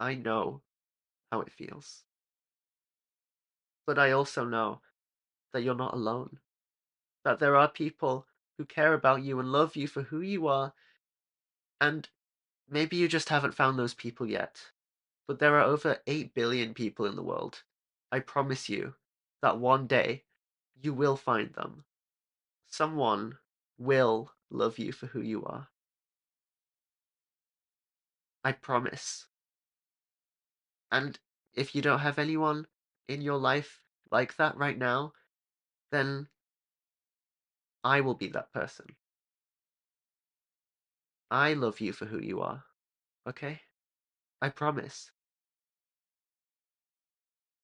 I know how it feels. But I also know that you're not alone, that there are people who care about you and love you for who you are, and maybe you just haven't found those people yet. But there are over 8 billion people in the world. I promise you that one day you will find them. Someone will love you for who you are. I promise. And if you don't have anyone in your life like that right now, then I will be that person. I love you for who you are. Okay? I promise.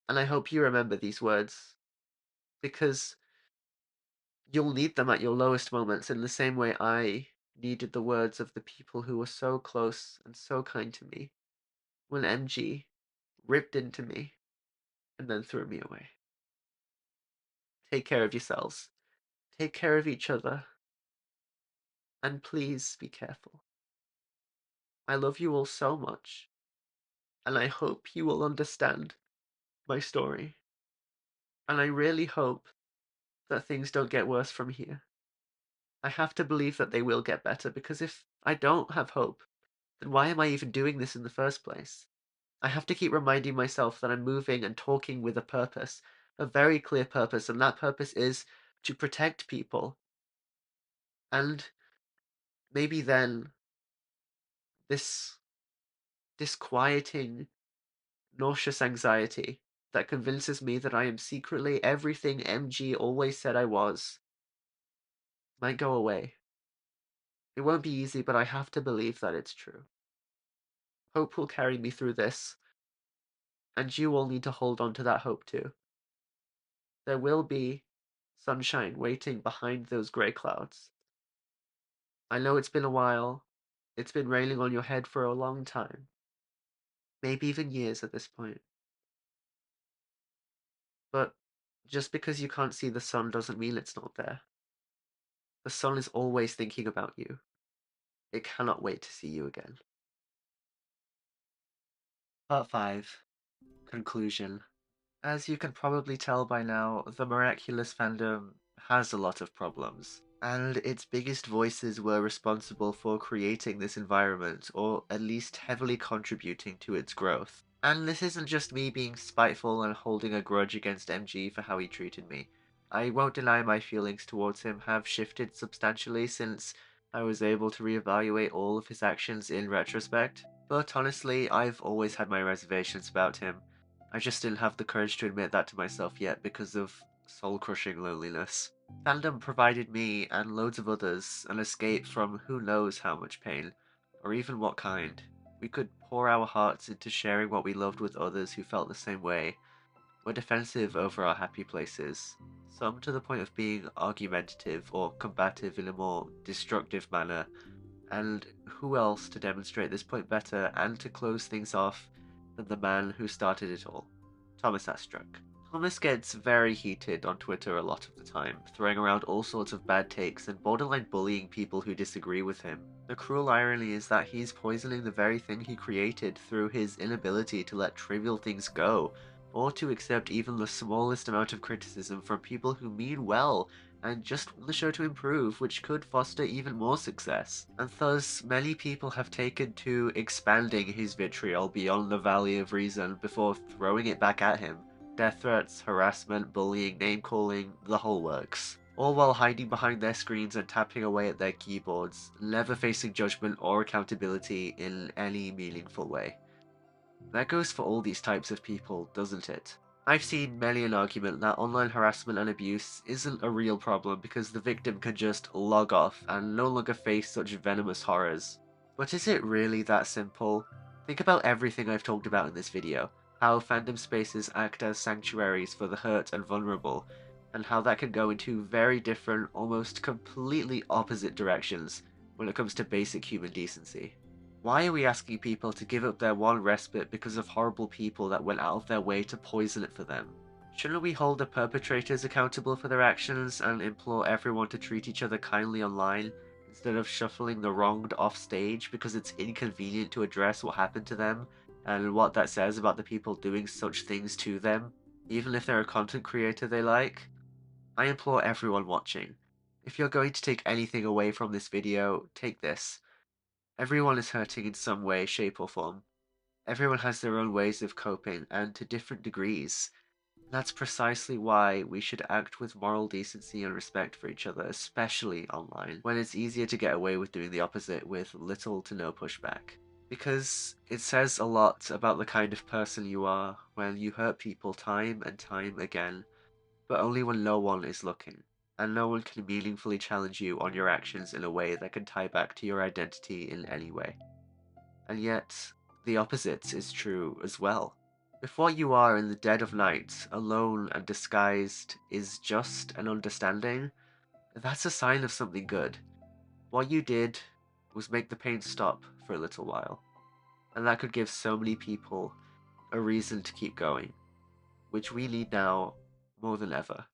And I hope you remember these words, because you'll need them at your lowest moments in the same way I needed the words of the people who were so close and so kind to me when MG ripped into me and then threw me away. Take care of yourselves. Take care of each other. And please be careful. I love you all so much, and I hope you will understand my story. And I really hope that things don't get worse from here. I have to believe that they will get better, because if I don't have hope, then why am I even doing this in the first place? I have to keep reminding myself that I'm moving and talking with a purpose, a very clear purpose, and that purpose is to protect people. And maybe then this disquieting, nauseous anxiety that convinces me that I am secretly everything MG always said I was might go away. It won't be easy, but I have to believe that it's true. Hope will carry me through this, and you all need to hold on to that hope too. There will be sunshine waiting behind those grey clouds. I know it's been a while. It's been raining on your head for a long time. Maybe even years at this point. But just because you can't see the sun doesn't mean it's not there. The sun is always thinking about you. It cannot wait to see you again. Part 5. Conclusion. As you can probably tell by now, the Miraculous Fandom has a lot of problems, and its biggest voices were responsible for creating this environment, or at least heavily contributing to its growth. And this isn't just me being spiteful and holding a grudge against MG for how he treated me. I won't deny my feelings towards him have shifted substantially since I was able to reevaluate all of his actions in retrospect, but honestly, I've always had my reservations about him. I just didn't have the courage to admit that to myself yet because of soul-crushing loneliness. Fandom provided me, and loads of others, an escape from who knows how much pain, or even what kind. We could pour our hearts into sharing what we loved with others who felt the same way. We're defensive over our happy places, some to the point of being argumentative or combative in a more destructive manner, and who else to demonstrate this point better and to close things off than the man who started it all, Thomas Astruck. Thomas gets very heated on Twitter a lot of the time, throwing around all sorts of bad takes and borderline bullying people who disagree with him. The cruel irony is that he's poisoning the very thing he created through his inability to let trivial things go, or to accept even the smallest amount of criticism from people who mean well and just want the show to improve, which could foster even more success. And thus, many people have taken to expanding his vitriol beyond the valley of reason before throwing it back at him. Death threats, harassment, bullying, name-calling, the whole works. All while hiding behind their screens and tapping away at their keyboards, never facing judgment or accountability in any meaningful way. That goes for all these types of people, doesn't it? I've seen many an argument that online harassment and abuse isn't a real problem because the victim can just log off and no longer face such venomous horrors. But is it really that simple? Think about everything I've talked about in this video, how fandom spaces act as sanctuaries for the hurt and vulnerable, and how that can go in two very different, almost completely opposite directions when it comes to basic human decency. Why are we asking people to give up their one respite because of horrible people that went out of their way to poison it for them? Shouldn't we hold the perpetrators accountable for their actions and implore everyone to treat each other kindly online, instead of shuffling the wronged off stage because it's inconvenient to address what happened to them and what that says about the people doing such things to them, even if they're a content creator they like? I implore everyone watching, if you're going to take anything away from this video, take this. Everyone is hurting in some way, shape, or form. Everyone has their own ways of coping, and to different degrees. That's precisely why we should act with moral decency and respect for each other, especially online, when it's easier to get away with doing the opposite with little to no pushback. Because it says a lot about the kind of person you are when you hurt people time and time again, but only when no one is looking, and no one can meaningfully challenge you on your actions in a way that can tie back to your identity in any way. And yet, the opposite is true as well. If what you are in the dead of night, alone and disguised, is just an understanding, that's a sign of something good. What you did was make the pain stop for a little while, and that could give so many people a reason to keep going, which we need now more than ever.